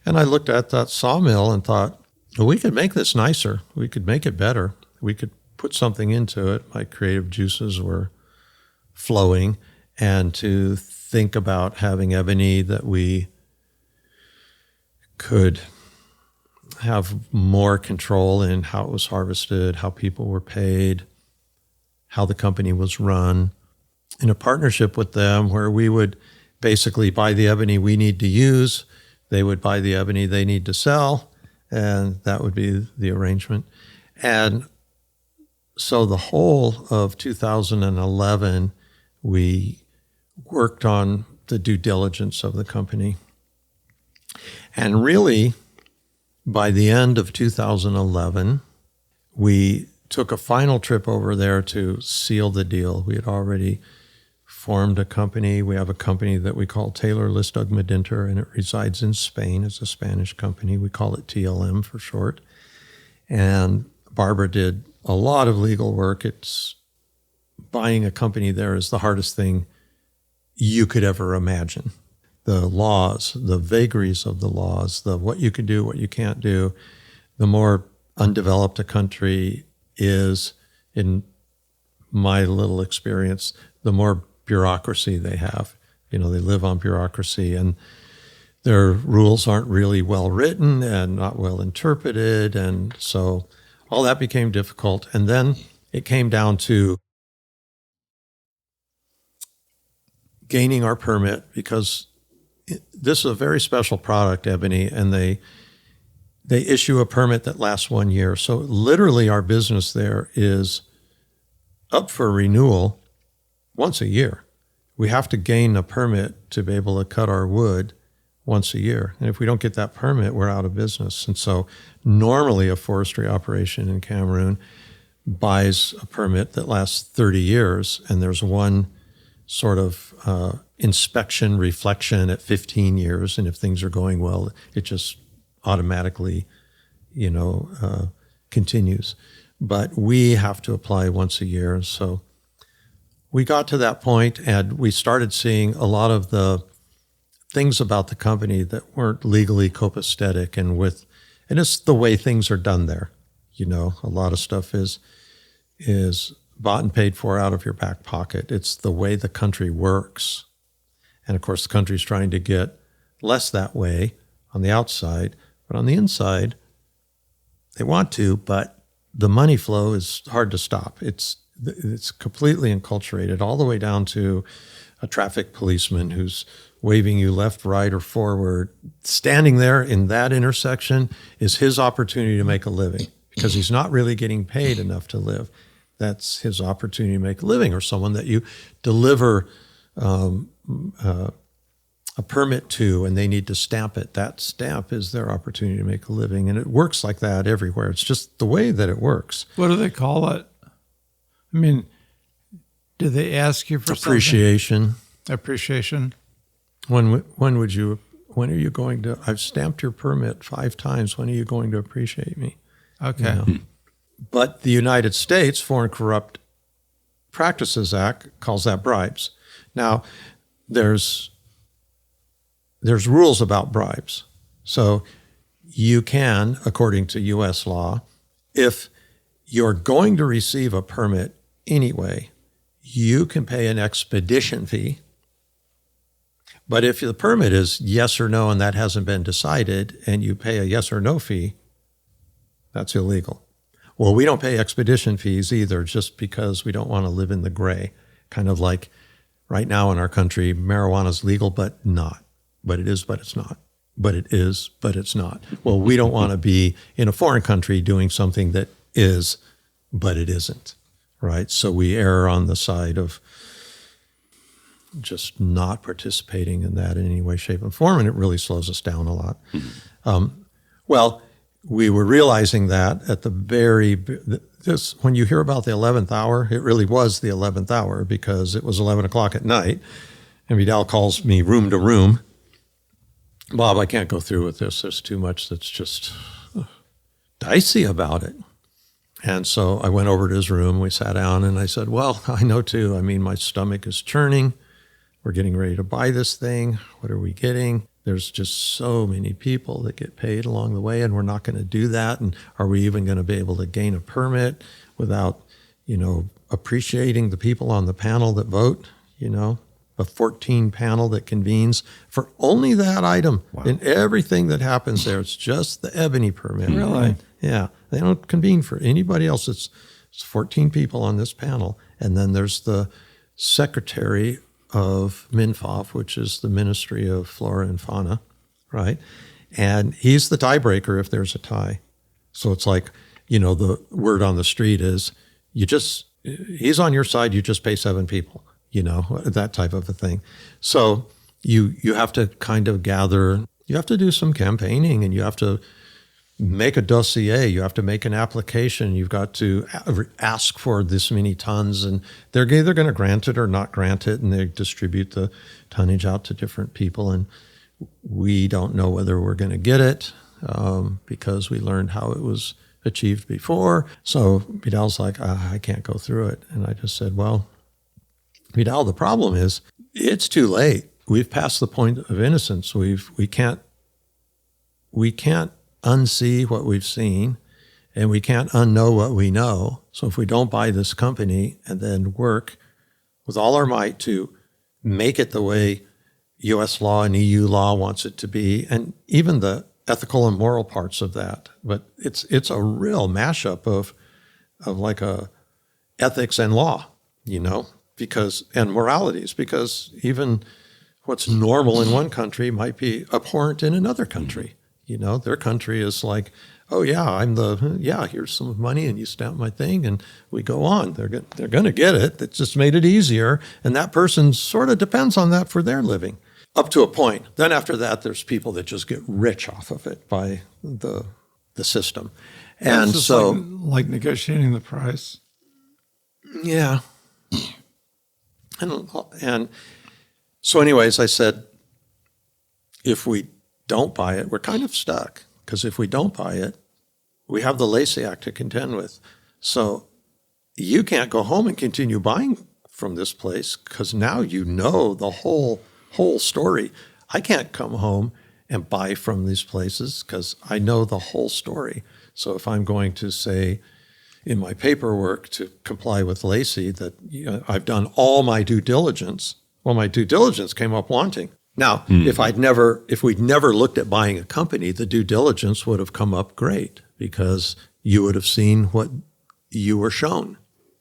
And I looked at that sawmill and thought, well, we could make this nicer. We could make it better. We could put something into it. My creative juices were flowing. And to think about having ebony that we could have more control in how it was harvested, how people were paid, how the company was run, in a partnership with them where we would basically buy the ebony we need to use, they would buy the ebony they need to sell, and that would be the arrangement. And so the whole of 2011, we worked on the due diligence of the company. And really, by the end of 2011, we took a final trip over there to seal the deal. We had already formed a company. We have a company that we call Taylor Listug Medinter, and it resides in Spain. It's a Spanish company. We call it TLM for short. And Barbara did a lot of legal work. It's buying a company there is the hardest thing you could ever imagine. The laws, the vagaries of the laws, the what you can do, what you can't do. The more undeveloped a country is, in my little experience, the more bureaucracy they have. They live on bureaucracy, and their rules aren't really well written and not well interpreted. And so all that became difficult. And then it came down to gaining our permit, because this is a very special product, Ebony, and they issue a permit that lasts 1 year. So literally our business there is up for renewal once a year. We have to gain a permit to be able to cut our wood once a year. And if we don't get that permit, we're out of business. And so normally a forestry operation in Cameroon buys a permit that lasts 30 years, and there's one sort of inspection reflection at 15 years. And if things are going well, it just automatically, continues. But we have to apply once a year. So we got to that point, and we started seeing a lot of the things about the company that weren't legally copacetic, and it's the way things are done there. A lot of stuff is bought and paid for out of your back pocket. It's the way the country works. And of course, the country's trying to get less that way on the outside, but on the inside, they want to, but the money flow is hard to stop. It's completely enculturated, all the way down to a traffic policeman who's waving you left, right, or forward. Standing there in that intersection is his opportunity to make a living, because he's not really getting paid enough to live. That's his opportunity to make a living. Or someone that you deliver a permit to, and they need to stamp it. That stamp is their opportunity to make a living. And it works like that everywhere. It's just the way that it works. What do they call it? I mean, do they ask you for appreciation? Appreciation. When are you going to, I've stamped your permit 5 times. When are you going to appreciate me? Okay. But the United States Foreign Corrupt Practices Act calls that bribes. Now, there's rules about bribes. So you can, according to U.S. law, if you're going to receive a permit anyway, you can pay an expedition fee. But if the permit is yes or no and that hasn't been decided, and you pay a yes or no fee, that's illegal. Well, we don't pay expedition fees either, just because we don't want to live in the gray. Kind of like right now in our country, marijuana is legal, but not. But it is, but it's not. But it is, but it's not. Well, we don't want to be in a foreign country doing something that is, but it isn't, right? So we err on the side of just not participating in that in any way, shape, and form, and it really slows us down a lot. Well, we were realizing that at when you hear about the 11th hour, it really was the 11th hour, because it was 11 o'clock at night, and Vidal calls me room to room. Bob, I can't go through with this. There's too much that's just dicey about it. And so I went over to his room, we sat down, and I said, well, I know too. I mean, my stomach is churning. We're getting ready to buy this thing. What are we getting? There's just so many people that get paid along the way, and we're not going to do that. And are we even going to be able to gain a permit without, appreciating the people on the panel that vote, a 14 panel that convenes for only that item. Wow. And everything that happens there, it's just the Ebony permit. Really? Right? Yeah. They don't convene for anybody else. It's 14 people on this panel. And then there's the secretary of MINFAF, which is the Ministry of Flora and Fauna, right? And he's the tiebreaker if there's a tie. So it's like, the word on the street is, he's on your side, you just pay 7 people. That type of a thing. So you have to kind of gather, you have to do some campaigning, and you have to make a dossier, you have to make an application, you've got to ask for this many tons, and they're either going to grant it or not grant it, and they distribute the tonnage out to different people, and we don't know whether we're going to get it, because we learned how it was achieved before. So Vidal's like, I can't go through it. And I just said, well, Vidal, the problem is it's too late. We've passed the point of innocence. We can't unsee what we've seen, and we can't unknow what we know. So if we don't buy this company and then work with all our might to make it the way U.S. law and EU law wants it to be, and even the ethical and moral parts of that, but it's a real mashup of like a ethics and law, and moralities, because even what's normal in one country might be abhorrent in another country. Their country is like, oh yeah, here's some money and you stamp my thing and we go on. They're going to get it. It just made it easier. And that person sort of depends on that for their living up to a point. Then after that, there's people that just get rich off of it by the system. And it's so like negotiating the price. Yeah. And so anyways, I said, if we don't buy it, we're kind of stuck. Because if we don't buy it, we have the Lacey Act to contend with. So you can't go home and continue buying from this place because now you know the whole story. I can't come home and buy from these places because I know the whole story. So if I'm going to say in my paperwork to comply with Lacey that I've done all my due diligence, well, my due diligence came up wanting. Now, if we'd never looked at buying a company, the due diligence would have come up great because you would have seen what you were shown.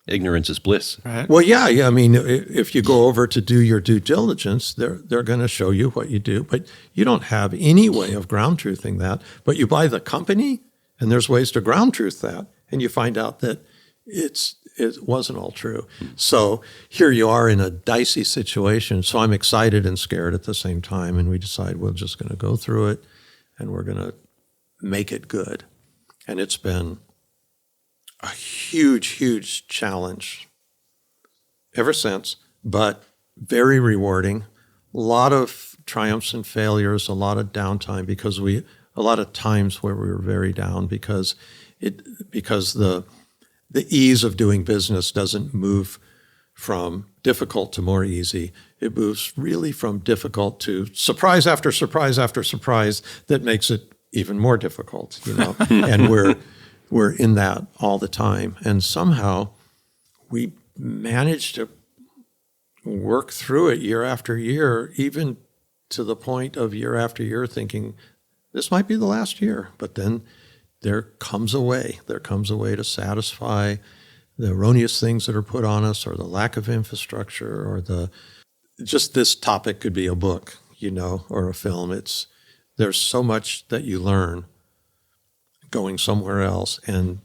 Ignorance is bliss. Right. Well, yeah. I mean, if you go over to do your due diligence, they're going to show you what you do, but you don't have any way of ground truthing that. But you buy the company, and there's ways to ground truth that, and you find out that it wasn't all true. So here you are in a dicey situation. So I'm excited and scared at the same time, and we decide we're just going to go through it, and we're going to make it good. And it's been a huge, huge challenge ever since, but very rewarding. A lot of triumphs and failures, a lot of downtime a lot of times where we were very down because the ease of doing business doesn't move from difficult to more easy. It moves really from difficult to surprise after surprise after surprise that makes it even more difficult, and we're in that all the time. And somehow we managed to work through it year after year, even to the point of year after year thinking, this might be the last year. But then there comes a way. There comes a way to satisfy the erroneous things that are put on us, or the lack of infrastructure, or just this topic could be a book, or a film. There's so much that you learn going somewhere else and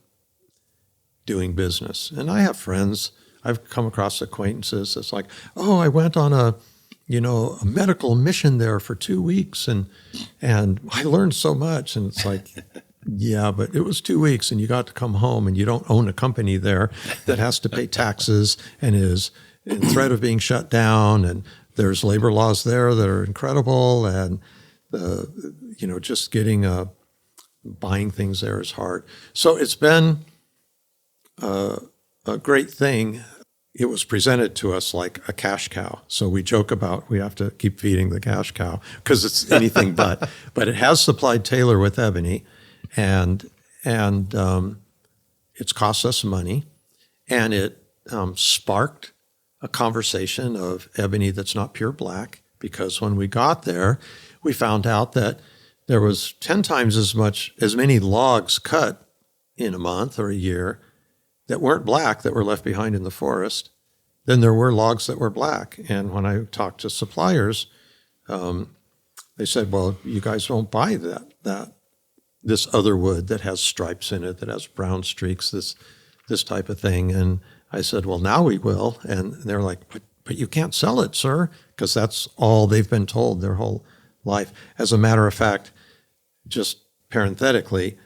doing business. And I have friends, I've come across acquaintances that's like, oh, I went on a medical mission there for 2 weeks and I learned so much. And it's like, yeah, but it was 2 weeks and you got to come home and you don't own a company there that has to pay taxes and is in threat of being shut down. And there's labor laws there that are incredible. And, just getting buying things there is hard. So it's been a great thing. It was presented to us like a cash cow. So we joke about we have to keep feeding the cash cow because it's anything but. But it has supplied Taylor with Ebony, and it's cost us money, and it sparked a conversation of Ebony that's not pure black, because when we got there, we found out that there was 10 times as many logs cut in a month or a year that weren't black that were left behind in the forest than there were logs that were black. And when I talked to suppliers, they said, well, you guys won't buy this other wood that has stripes in it, that has brown streaks, this type of thing. And I said, well, now we will. And they're like, but you can't sell it, sir, because that's all they've been told their whole life. As a matter of fact, just parenthetically,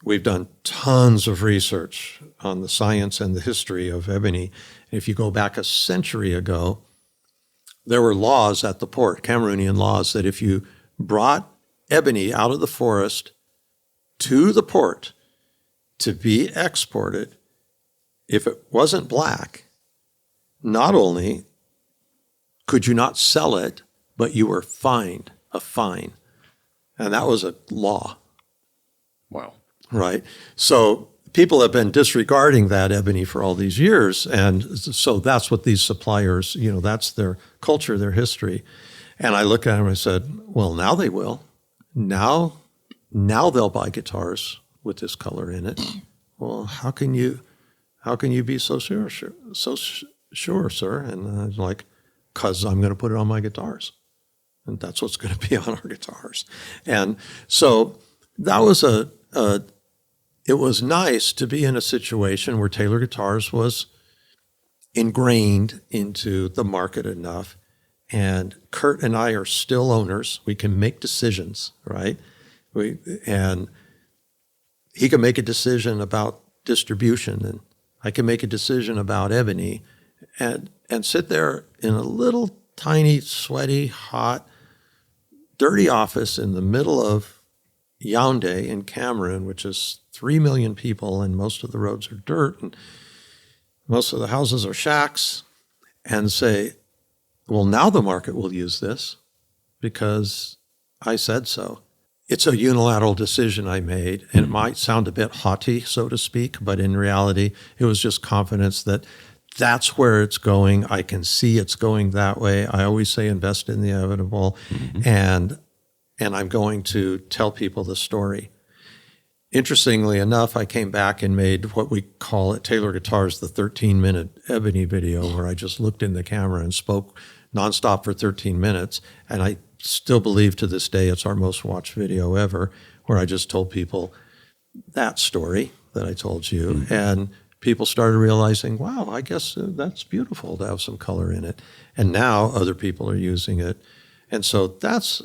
we've done tons of research on the science and the history of ebony. If you go back a century ago, there were laws at the port, Cameroonian laws, that if you brought ebony out of the forest to the port to be exported, if it wasn't black, not only could you not sell it, but you were fined a fine. And that was a law. Wow. Right? So people have been disregarding that ebony for all these years. And so that's what these suppliers, that's their culture, their history. And I looked at them and I said, well, now they will. Now they'll buy guitars with this color in it. Well, how can you be so sure, sir? And I was like, because I'm going to put it on my guitars. And that's what's going to be on our guitars. And so that was it was nice to be in a situation where Taylor Guitars was ingrained into the market enough. And Kurt and I are still owners. We can make decisions, right? And he can make a decision about distribution, and I can make a decision about Ebony, and sit there in a little tiny, sweaty, hot, dirty office in the middle of Yaoundé in Cameroon, which is 3 million people, and most of the roads are dirt, and most of the houses are shacks, and say, well, now the market will use this because I said so. It's a unilateral decision I made, and it might sound a bit haughty, so to speak, but in reality, it was just confidence that that's where it's going. I can see it's going that way. I always say invest in the inevitable, and I'm going to tell people the story. Interestingly enough, I came back and made what we call at Taylor Guitars the 13-minute Ebony video, where I just looked in the camera and spoke nonstop for 13 minutes, and I still believe to this day it's our most watched video ever, where I just told people that story that I told you. And people started realizing, wow, I guess that's beautiful to have some color in it. And now other people are using it. And so that's,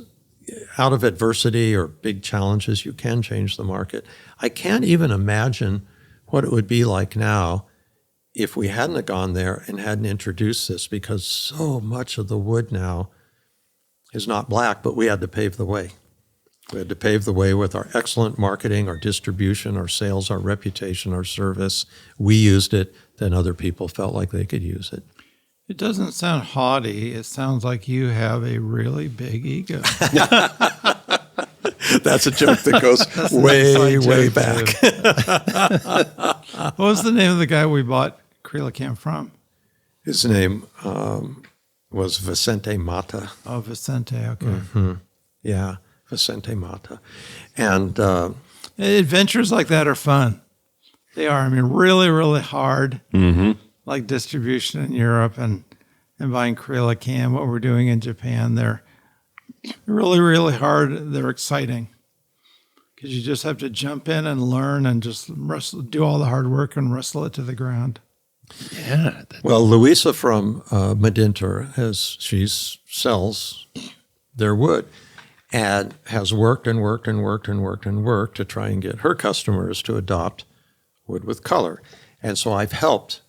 out of adversity or big challenges, you can change the market. I can't even imagine what it would be like now if we hadn't have gone there and hadn't introduced this, because so much of the wood now is not black, but we had to pave the way. We had to pave the way with our excellent marketing, our distribution, our sales, our reputation, our service. We used it, then other people felt like they could use it. It doesn't sound haughty. It sounds like you have a really big ego. That's a joke that goes way back. What was the name of the guy we bought Crelicam from? His name was Vicente Mata. Oh, Vicente, okay. Yeah, Vicente Mata. And adventures like that are fun. They are. I mean, really, really hard. Like distribution in Europe and buying Crelicam, what we're doing in Japan. They're really, really hard. They're exciting because you just have to jump in and learn and just do all the hard work and wrestle it to the ground. Yeah. well, Louisa from Medinter she sells their wood and has worked to try and get her customers to adopt wood with color. And so I've helped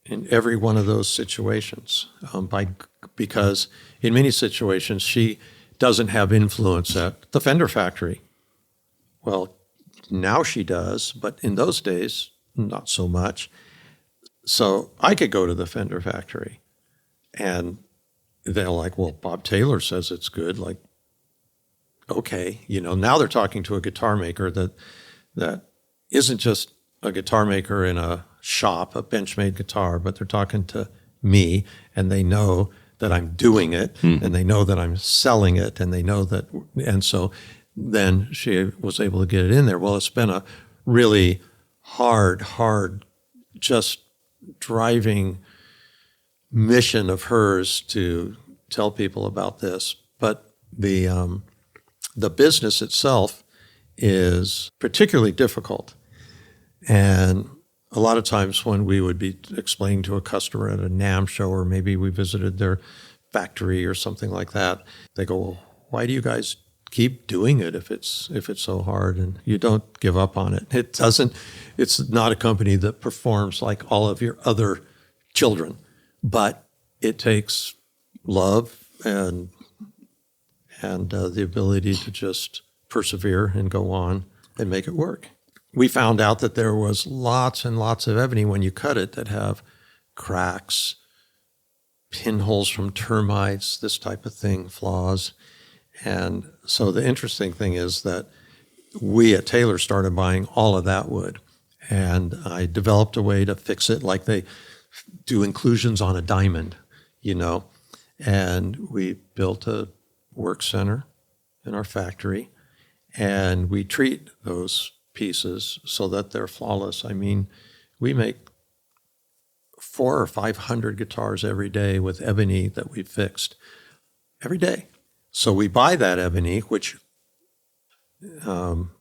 in every one of those situations because in many situations she doesn't have influence at the fender factory. Well, now she does, but in those days, not so much. So I could go to the fender factory and they're like, well, Bob Taylor says it's good. Like, okay, now they're talking to a guitar maker that isn't just a guitar maker in a shop, a Benchmade guitar, but they're talking to me, and they know that I'm doing it, and they know that I'm selling it, and they know that, and so then she was able to get it in there. Well, it's been a really hard, just driving mission of hers to tell people about this. But the business itself is particularly difficult. And a lot of times when we would be explaining to a customer at a NAMM show, or maybe we visited their factory or something like that, they go, well, why do you guys keep doing it if it's so hard? And you don't give up on it. It's not a company that performs like all of your other children, but it takes love and the ability to just persevere and go on and make it work. we found out that there was lots and lots of ebony when you cut it that have cracks, pinholes from termites, this type of thing, flaws. And so the interesting thing is that we at Taylor started buying all of that wood. And I developed a way to fix it like they do inclusions on a diamond, you know. And we built a work center in our factory, and we treat those pieces so that they're flawless. I mean, we make 400 or 500 guitars every day with ebony that we fixed every day. So we buy that ebony, which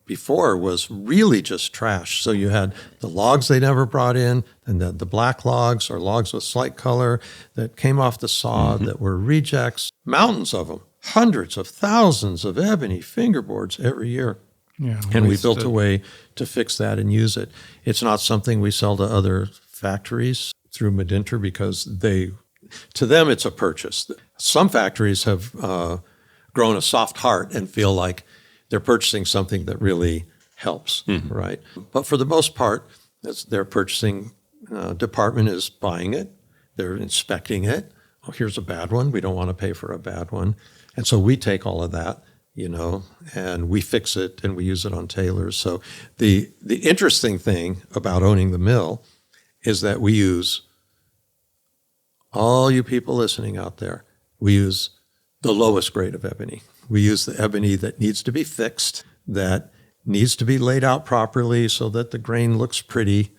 before was really just trash. So you had the logs they never brought in, and the black logs or logs with slight color that came off the saw that were rejects, mountains of them, hundreds of thousands of ebony fingerboards every year. Yeah, and we built a way to fix that and use it. It's not something we sell to other factories through Medinter because to them it's a purchase. Some factories have grown a soft heart and feel like they're purchasing something that really helps, right? But for the most part, their purchasing department is buying it. They're inspecting it. Oh, here's a bad one. We don't want to pay for a bad one. And so we take all of that, you know, and we fix it and we use it on Taylors. So the interesting thing about owning the mill is that we use, all you people listening out there, we use the lowest grade of ebony. We use the ebony that needs to be fixed, that needs to be laid out properly so that the grain looks pretty.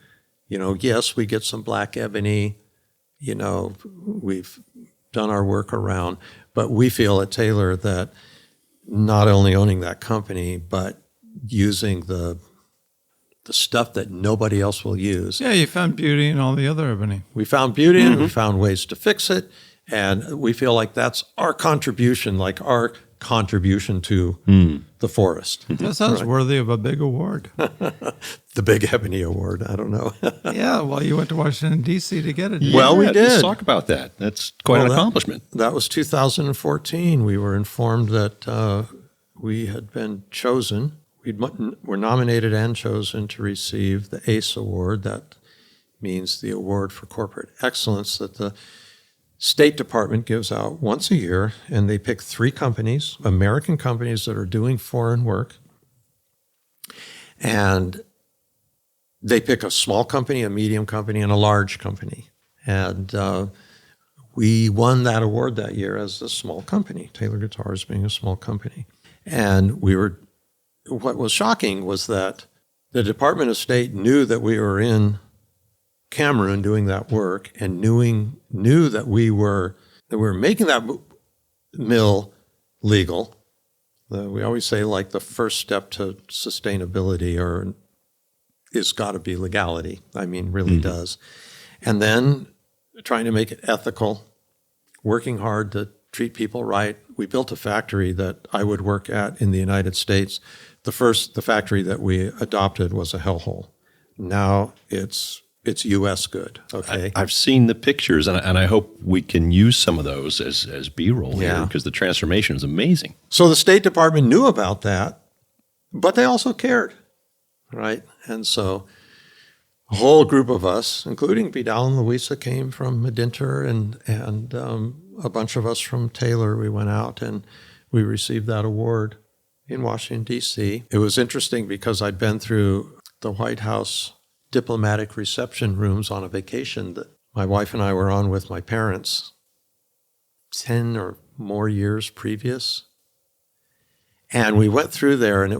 You know, yes, we get some black ebony. You know, we've done our work around, but we feel at Taylor that not only owning that company, but using the stuff that nobody else will use. Yeah, you found beauty in all the other ebony. We found beauty and we found ways to fix it. And we feel like that's our contribution, to the forest. That sounds worthy of a big award. The Big Ebony Award. I don't know. Yeah, well, you went to Washington, D.C. to get it. Well, we Yeah, did. Let's talk about that. That's quite an accomplishment. That was 2014. We were informed that we had been chosen. We were nominated and chosen to receive the ACE Award. That means the Award for Corporate Excellence that the State Department gives out once a year, and they pick 3 companies, American companies that are doing foreign work. And they pick a small company, a medium company, and a large company. And we won that award that year as a small company, Taylor Guitars being a small company. And what was shocking was that the Department of State knew that we were in Cameroon doing that work and knew that we were making that mill legal. We always say like the first step to sustainability is got to be legality. I mean, really does. And then trying to make it ethical, working hard to treat people right. We built a factory that I would work at in the United States. The factory that we adopted was a hellhole. Now it's U.S. good, okay? I've seen the pictures, and I hope we can use some of those as B-roll here, because the transformation is amazing. So the State Department knew about that, but they also cared, right? And so a whole group of us, including Vidal and Luisa, came from Medinter, and a bunch of us from Taylor. We went out and we received that award in Washington, D.C. It was interesting because I'd been through the White House diplomatic reception rooms on a vacation that my wife and I were on with my parents 10 or more years previous. And we went through there, and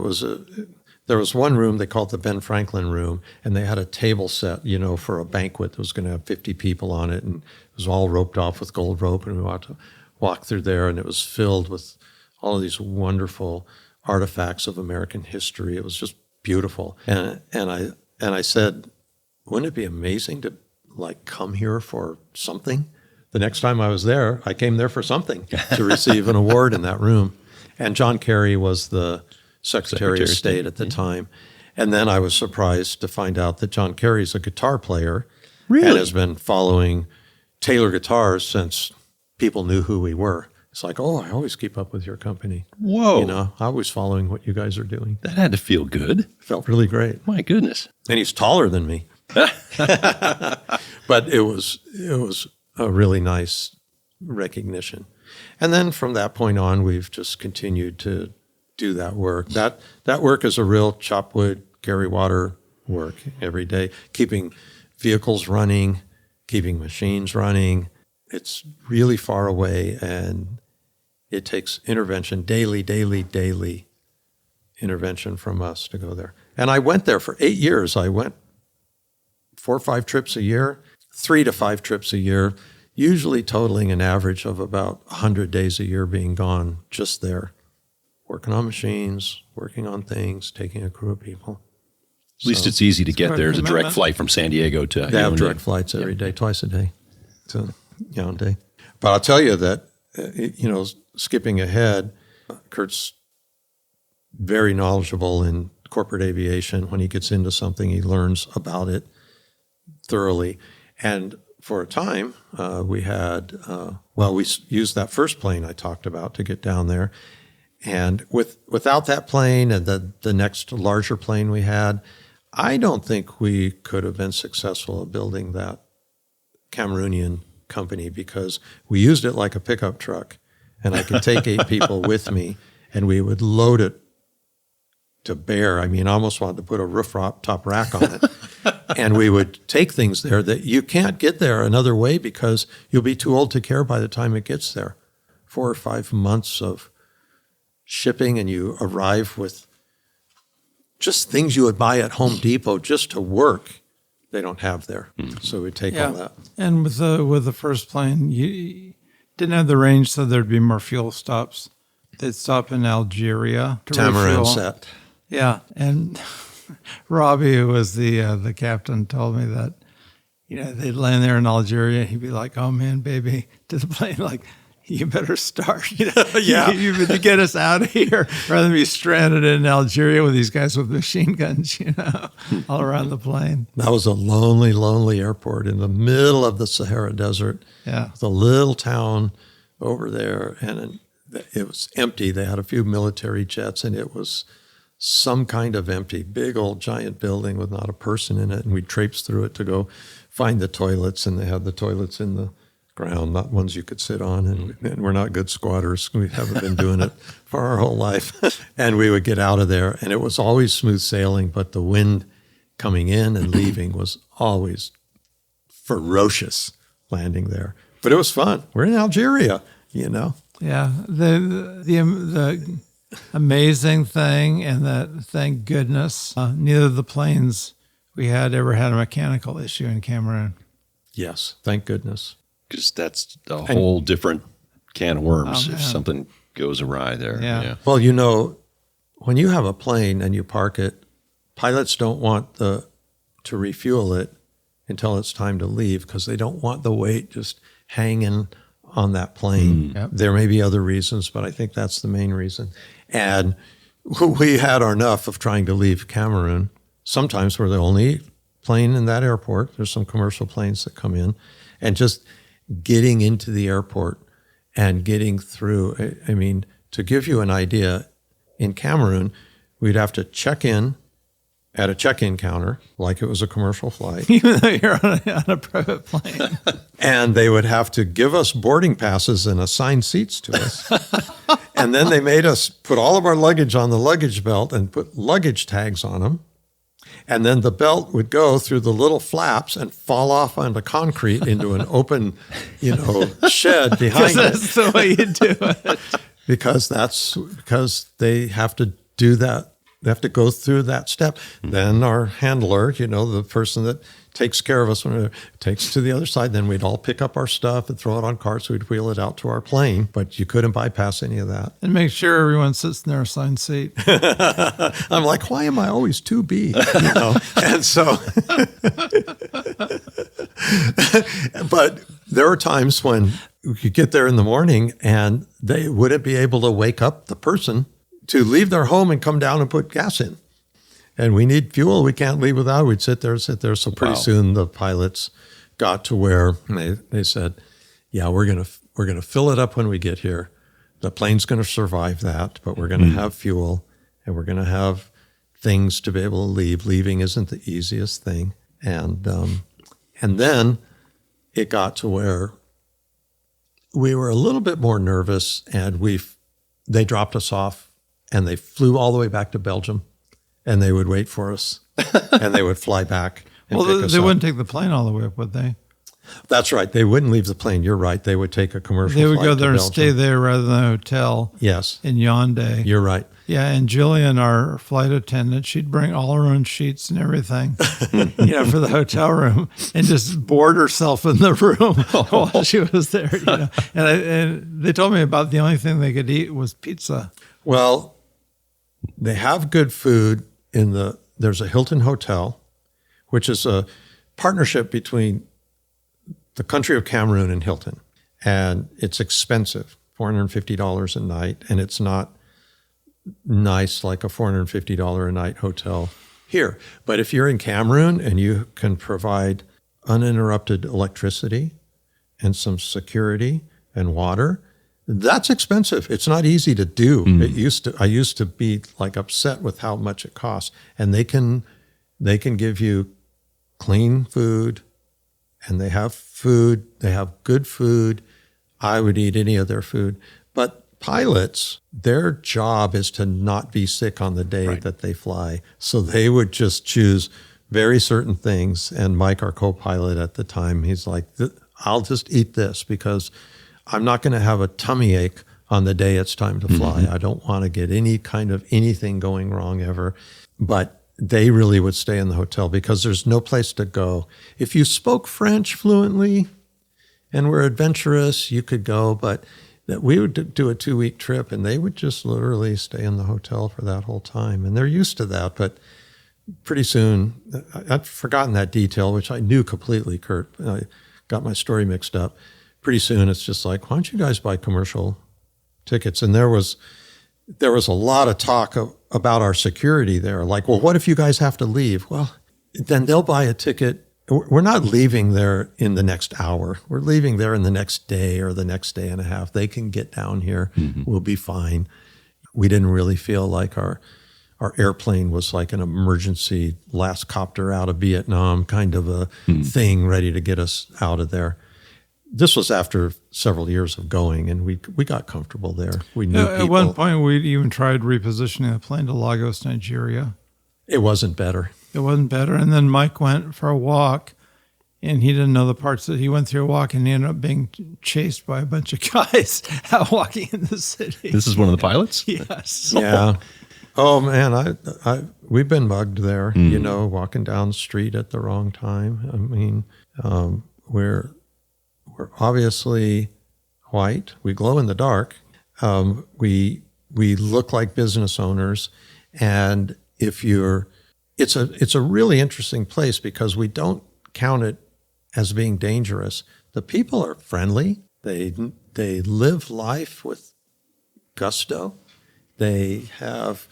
there was one room they called the Ben Franklin room, and they had a table set, for a banquet that was going to have 50 people on it, and it was all roped off with gold rope, and we wanted to walk through there, and it was filled with all of these wonderful artifacts of American history. It was just beautiful. And I said, wouldn't it be amazing to come here for something? The next time I was there, I came there for something, to receive an award in that room. And John Kerry was the Secretary of State at the time. And then I was surprised to find out that John Kerry's a guitar player. Really? And has been following Taylor guitars since people knew who we were. It's like, oh, I always keep up with your company. Whoa. You know, I was following what you guys are doing. That had to feel good. Felt really great. My goodness. And he's taller than me. But it was a really nice recognition. And then from that point on, we've just continued to do that work. That work is a real chop wood, carry water work every day, keeping vehicles running, keeping machines running. It's really far away, and it takes intervention, daily intervention from us to go there. And I went there for 8 years. I went 4 or 5 trips a year, 3 to 5 trips a year, usually totaling an average of about 100 days a year being gone just there, working on machines, working on things, taking a crew of people. At least it's easy to get there. There's a direct commitment. flight from San Diego to They have Yaoundé. direct flights every day, twice a day to Yaoundé. But I'll tell you that, skipping ahead, Kurt's very knowledgeable in corporate aviation. When he gets into something, he learns about it thoroughly. And for a time, we had, we used that first plane I talked about to get down there. And without that plane and the next larger plane we had, I don't think we could have been successful at building that Cameroonian company, because we used it like a pickup truck, and I could take 8 people with me, and we would load it to bear. I mean, I almost wanted to put a rooftop rack on it. And we would take things there that you can't get there another way because you'll be too old to care by the time it gets there. 4 or 5 months of shipping, and you arrive with just things you would buy at Home Depot just to work. They don't have there. So we take all that. And with the first plane, you didn't have the range, so there'd be more fuel stops. They'd stop in Algeria to Tamarin refuel. set. Yeah, and Robbie, who was the captain, told me that they'd land there in Algeria. He'd be like, "Oh man, baby," to the plane, like, "You better start. Yeah. you better get us out of here rather than be stranded in Algeria with these guys with machine guns, all around the plane." That was a lonely, lonely airport in the middle of the Sahara Desert. Yeah. With a little town over there, and it was empty. They had a few military jets, and it was some kind of empty, big old giant building with not a person in it. And we traipsed through it to go find the toilets, and they had the toilets in the ground, not ones you could sit on. And we're not good squatters. We haven't been doing it for our whole life. And we would get out of there, and it was always smooth sailing, but the wind coming in and leaving was always ferocious landing there. But it was fun. We're in Algeria, Yeah, the amazing thing, and that, thank goodness, neither of the planes we had ever had a mechanical issue in Cameroon. Yes, thank goodness. Because that's a whole different can of worms Oh, if man. something goes awry there. Yeah. Well, when you have a plane and you park it, pilots don't want to refuel it until it's time to leave, because they don't want the weight just hanging on that plane. Yep. There may be other reasons, but I think that's the main reason. And we had enough of trying to leave Cameroon. Sometimes we're the only plane in that airport. There's some commercial planes that come in, and just getting into the airport and getting through. I mean, to give you an idea, in Cameroon, we'd have to check in at a check-in counter like it was a commercial flight. Even though you're on a private plane. And they would have to give us boarding passes and assign seats to us. And then they made us put all of our luggage on the luggage belt and put luggage tags on them. And then the belt would go through the little flaps and fall off onto concrete into an open, shed behind it. That's the way you do it. Because they have to do that. They have to go through that step. Then our handler, the person that takes care of us, when it takes to the other side, then we'd all pick up our stuff and throw it on carts. We'd wheel it out to our plane, but you couldn't bypass any of that. And make sure everyone sits in their assigned seat. I'm like, why am I always 2B? And so, but there were times when you get there in the morning and they wouldn't be able to wake up the person to leave their home and come down and put gas in. And we need fuel. We can't leave without it. We'd sit there. So pretty soon the pilots got to where they said, yeah, we're gonna fill it up when we get here, the plane's going to survive that, but we're going to have fuel and we're going to have things to be able to leave. Leaving isn't the easiest thing. And then it got to where we were a little bit more nervous, and they dropped us off and they flew all the way back to Belgium, and they would wait for us and they would fly back. And Well, pick they us wouldn't up. take the plane all the way up, would they? That's right. They wouldn't leave the plane. You're right. They would take a commercial They would flight go to there and Belgium. stay there rather than a hotel Yes, in Yaoundé. you're right. Yeah, and Jillian, our flight attendant, she'd bring all her own sheets and everything, for the hotel room, and just board herself in the room while she was there. And they told me about the only thing they could eat was pizza. Well, they have good food there's a Hilton Hotel, which is a partnership between the country of Cameroon and Hilton. And it's expensive, $450 a night. And it's not nice like a $450 a night hotel here. But if you're in Cameroon and you can provide uninterrupted electricity and some security and water, that's expensive. It's not easy to do. I used to be like upset with how much it costs. And they can give you clean food, and they have food. They have good food. I would eat any of their food. But pilots, their job is to not be sick on the day that they fly. So they would just choose very certain things. And Mike, our co-pilot at the time, he's like, I'll just eat this because I'm not going to have a tummy ache on the day it's time to fly. I don't want to get any kind of anything going wrong ever. But they really would stay in the hotel because there's no place to go. If you spoke French fluently and were adventurous, you could go, but we would do a 2-week trip and they would just literally stay in the hotel for that whole time. And they're used to that, but pretty soon, I'd forgotten that detail, which I knew completely, Kurt. I got my story mixed up. Pretty soon it's just like, why don't you guys buy commercial tickets? And there was a lot of talk about our security there. Like, well, what if you guys have to leave? Well, then they'll buy a ticket. We're not leaving there in the next hour. We're leaving there in the next day or the next day and a half. They can get down here. We'll be fine. We didn't really feel like our airplane was like an emergency last copter out of Vietnam kind of a thing ready to get us out of there. This was after several years of going, and we got comfortable there. We knew people. At one point, we even tried repositioning the plane to Lagos, Nigeria. It wasn't better. It wasn't better. And then Mike went for a walk, and he didn't know the parts that he went through a walk, and he ended up being chased by a bunch of guys out walking in the city. This is one of the pilots? Yes. Yeah. Oh man, we've been bugged there. Walking down the street at the wrong time. I mean, we're obviously white. We glow in the dark. We look like business owners, and it's a really interesting place because we don't count it as being dangerous. The people are friendly. They live life with gusto. They have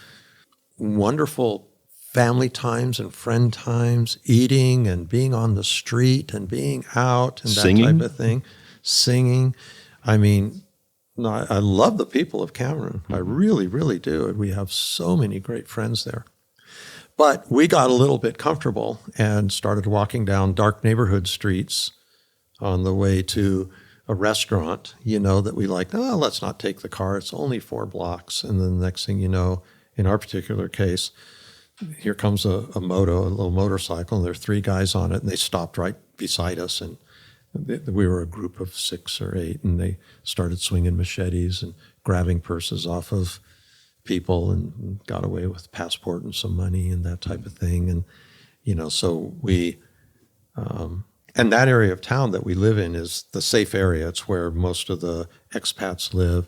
wonderful family times and friend times, eating and being on the street and being out and Singing? that type of thing. Singing. I mean, I love the people of Cameroon. I really, really do. We have so many great friends there. But we got a little bit comfortable and started walking down dark neighborhood streets on the way to a restaurant, that we liked. Oh, let's not take the car. It's only 4 blocks. And then the next thing you know, in our particular case, here comes a little motorcycle, and there are 3 guys on it, and they stopped right beside us. And we were a group of 6 or 8, and they started swinging machetes and grabbing purses off of people and got away with passport and some money and that type of thing. And, so we, and that area of town that we live in is the safe area. It's where most of the expats live.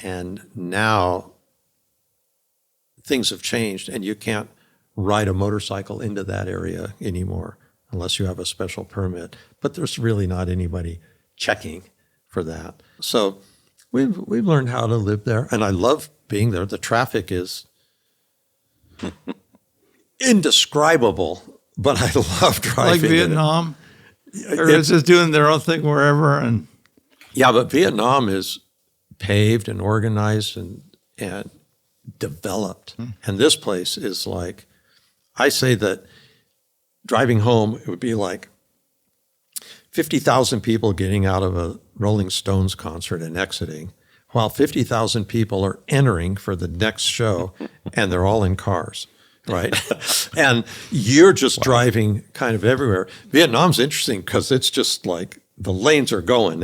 And now things have changed, and you can't ride a motorcycle into that area anymore unless you have a special permit. But there's really not anybody checking for that. So we've learned how to live there, and I love being there. The traffic is indescribable, but I love driving. Like Vietnam? Or it's just doing their own thing wherever. And yeah, but Vietnam is paved and organized and developed. And this place is like, I say that driving home, it would be like 50,000 people getting out of a Rolling Stones concert and exiting, while 50,000 people are entering for the next show, and they're all in cars, right? And you're just driving kind of everywhere. Vietnam's interesting because it's just like the lanes are going,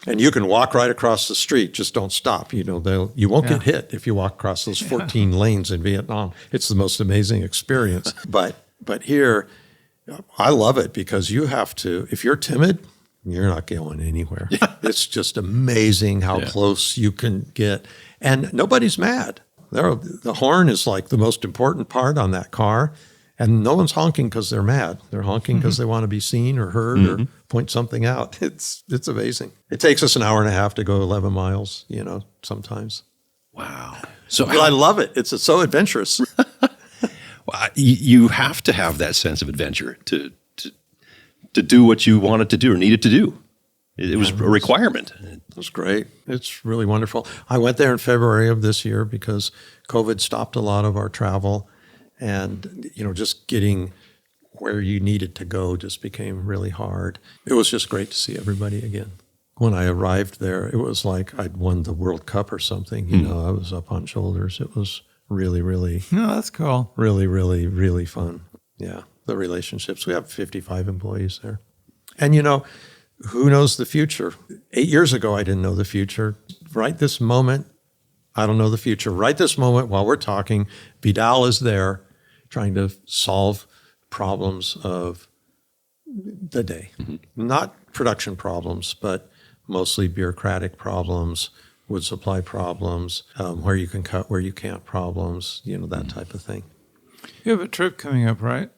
and you can walk right across the street. Just don't stop. You won't get hit if you walk across those 14 lanes in Vietnam. It's the most amazing experience. But here, I love it because you have to, if you're timid, you're not going anywhere. It's just amazing how close you can get. And nobody's mad. The horn is like the most important part on that car. And no one's honking because they're mad. They're honking because they want to be seen or heard or point something out. It's amazing. It takes us an hour and a half to go 11 miles, sometimes. Wow. But I love it. It's so adventurous. Well, you have to have that sense of adventure to do what you wanted to do or needed to do. It was a requirement. It was great. It's really wonderful. I went there in February of this year because COVID stopped a lot of our travel. And, just getting where you needed to go just became really hard. It was just great to see everybody again. When I arrived there, it was like I'd won the World Cup or something. I was up on shoulders. It was really, really, No, that's cool. really, really, really fun. Yeah, the relationships. We have 55 employees there. And, who knows the future? 8 years ago, I didn't know the future. Right this moment, I don't know the future. Right this moment, while we're talking, Vidal is there trying to solve problems of the day. Not production problems, but mostly bureaucratic problems, wood supply problems, where you can cut, where you can't problems, that type of thing. You have a trip coming up, right?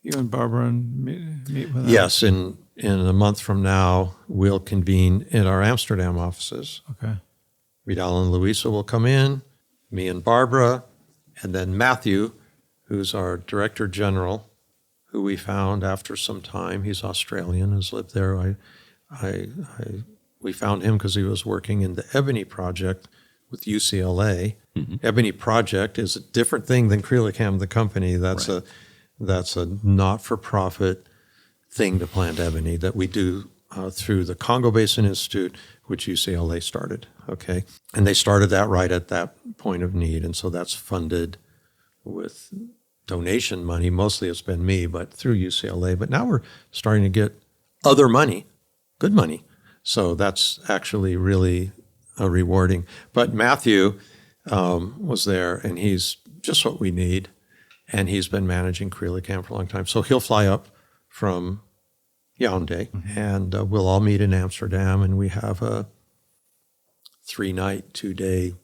You and Barbara and meet with them. Yes, in a month from now, we'll convene in our Amsterdam offices. Okay. Vidal and Louisa will come in, me and Barbara, and then Matthew, who's our Director General, who we found after some time. He's Australian, has lived there. We found him because he was working in the Ebony project with UCLA. Ebony project is a different thing than Crelicam, the company. That's a not-for-profit thing to plant ebony that we do through the Congo Basin Institute, which UCLA started. Okay, and they started that right at that point of need, and so that's funded with donation money. Mostly it's been me, but through UCLA. But now we're starting to get other money, good money. So that's actually really rewarding. But Matthew was there, and he's just what we need. And he's been managing Crelicam for a long time. So he'll fly up from Yaoundé, and we'll all meet in Amsterdam, and we have a 3-night, 2-day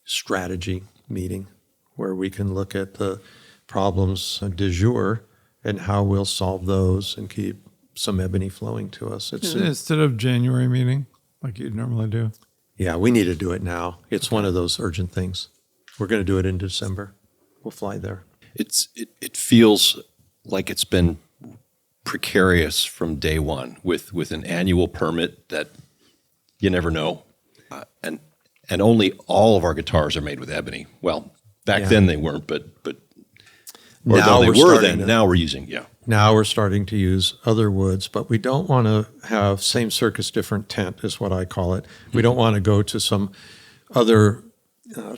strategy meeting where we can look at the problems du jour and how we'll solve those and keep some ebony flowing to us. Instead of January meeting, like you normally do. Yeah, we need to do it now. It's one of those urgent things. We're going to do it in December. We'll fly there. It feels like it's been precarious from day one with an annual permit that you never know, and only all of our guitars are made with ebony. Well, back then they weren't, but now they we're were then. Now we're using Now we're starting to use other woods, but we don't want to have same circus, different tent is what I call it. We don't want to go to some other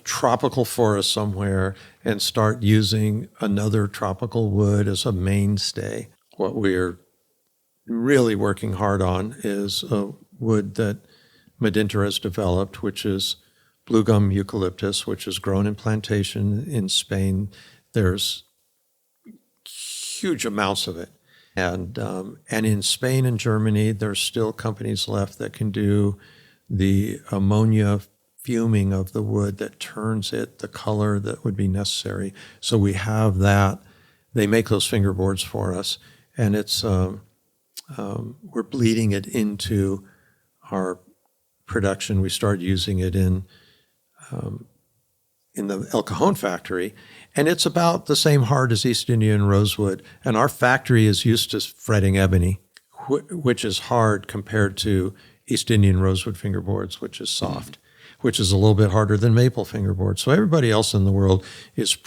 tropical forest somewhere and start using another tropical wood as a mainstay. What we're really working hard on is a wood that Medinter has developed, which is blue gum eucalyptus, which is grown in plantation in Spain. There's huge amounts of it. And in Spain and Germany, there's still companies left that can do the ammonia fuming of the wood that turns it the color that would be necessary. So we have that. They make those fingerboards for us, and it's we're bleeding it into our production. We started using it in the El Cajon factory, and it's about the same hard as East Indian rosewood. And our factory is used to fretting ebony, which is hard compared to East Indian rosewood fingerboards, which is soft, which is a little bit harder than maple fingerboard. So everybody else in the world is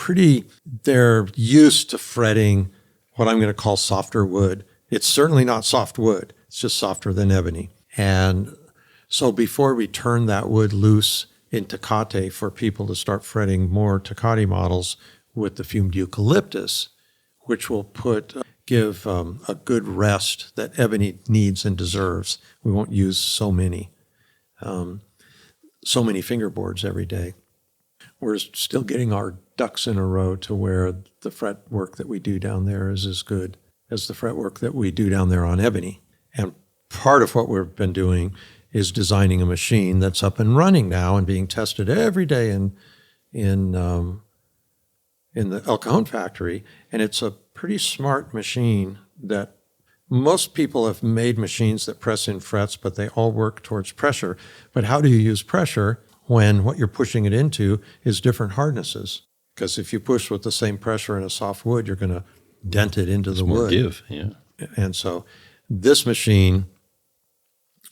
they're used to fretting what I'm going to call softer wood. It's certainly not soft wood. It's just softer than ebony. And so before we turn that wood loose in Tecate for people to start fretting more Tecate models with the fumed eucalyptus, which will give a good rest that ebony needs and deserves. We won't use so many fingerboards every day. We're still getting our ducks in a row to where the fret work that we do down there is as good as the fret work that we do down there on ebony. And part of what we've been doing is designing a machine that's up and running now and being tested every day in the El Cajon factory. And it's a pretty smart machine that most people have made machines that press in frets, but they all work towards pressure. But how do you use pressure when what you're pushing it into is different hardnesses? Because if you push with the same pressure in a soft wood, you're going to dent it into the wood. More give, yeah. And so this machine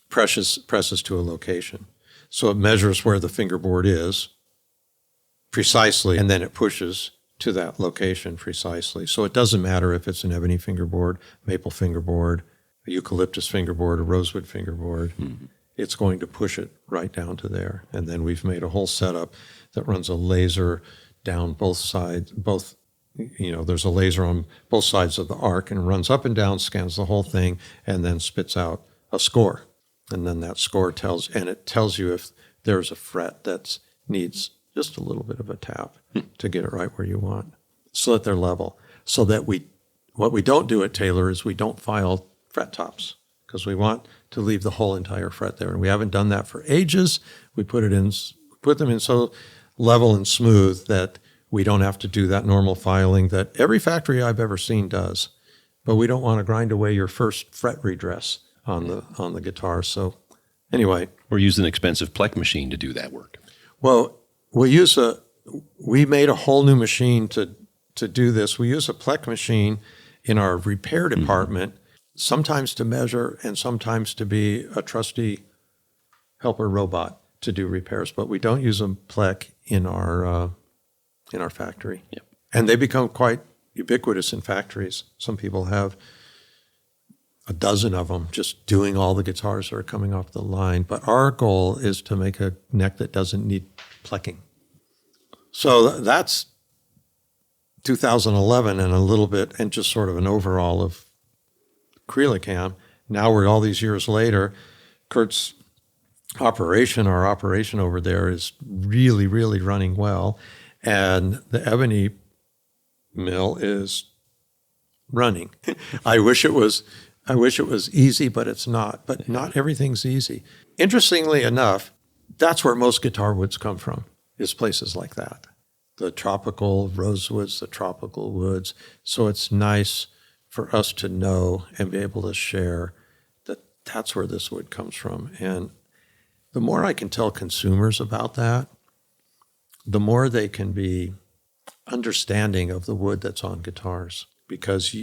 presses to a location. So it measures where the fingerboard is precisely, and then it pushes to that location precisely. So it doesn't matter if it's an ebony fingerboard, maple fingerboard, a eucalyptus fingerboard, a rosewood fingerboard. Mm-hmm. It's going to push it right down to there. And then we've made a whole setup that runs a laser down both sides, there's a laser on both sides of the arc and runs up and down, scans the whole thing, and then spits out a score. And then that score tells you if there's a fret that needs just a little bit of a tap to get it right where you want, so that they're level. So that what we don't do at Taylor is we don't file fret tops, because we want to leave the whole entire fret there. And we haven't done that for ages. We put them in so level and smooth that we don't have to do that normal filing that every factory I've ever seen does. But we don't want to grind away your first fret redress on the guitar. So anyway. Or use an expensive Plek machine to do that work. Well, we made a whole new machine to do this. We use a Plek machine in our repair department, sometimes to measure and sometimes to be a trusty helper robot to do repairs. But we don't use a Plek in our factory. Yep. And they become quite ubiquitous in factories. Some people have a dozen of them just doing all the guitars that are coming off the line. But our goal is to make a neck that doesn't need plecking. So that's 2011 and a little bit, and just sort of an overall of Crelicam. Now we're all these years later. Kurt's our operation over there is really, really running well. And the ebony mill is running. I wish it was easy, but it's not. But not everything's easy. Interestingly enough, that's where most guitar woods come from, is places like that. The tropical rosewoods, the tropical woods. So it's nice for us to know and be able to share that that's where this wood comes from. And the more I can tell consumers about that, the more they can be understanding of the wood that's on guitars, because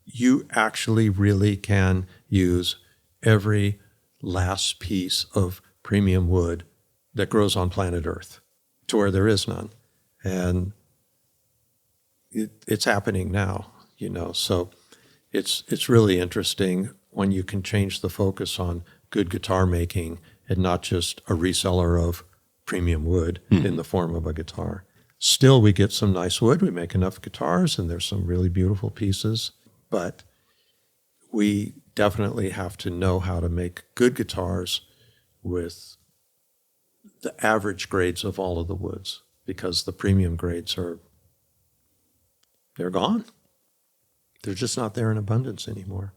you actually really can use every last piece of premium wood that grows on planet Earth to where there is none. And it's happening now, so it's really interesting when you can change the focus on good guitar making and not just a reseller of premium wood in the form of a guitar. Still, we get some nice wood. We make enough guitars, and there's some really beautiful pieces. But we definitely have to know how to make good guitars with the average grades of all of the woods, because the premium grades they're gone. They're just not there in abundance anymore.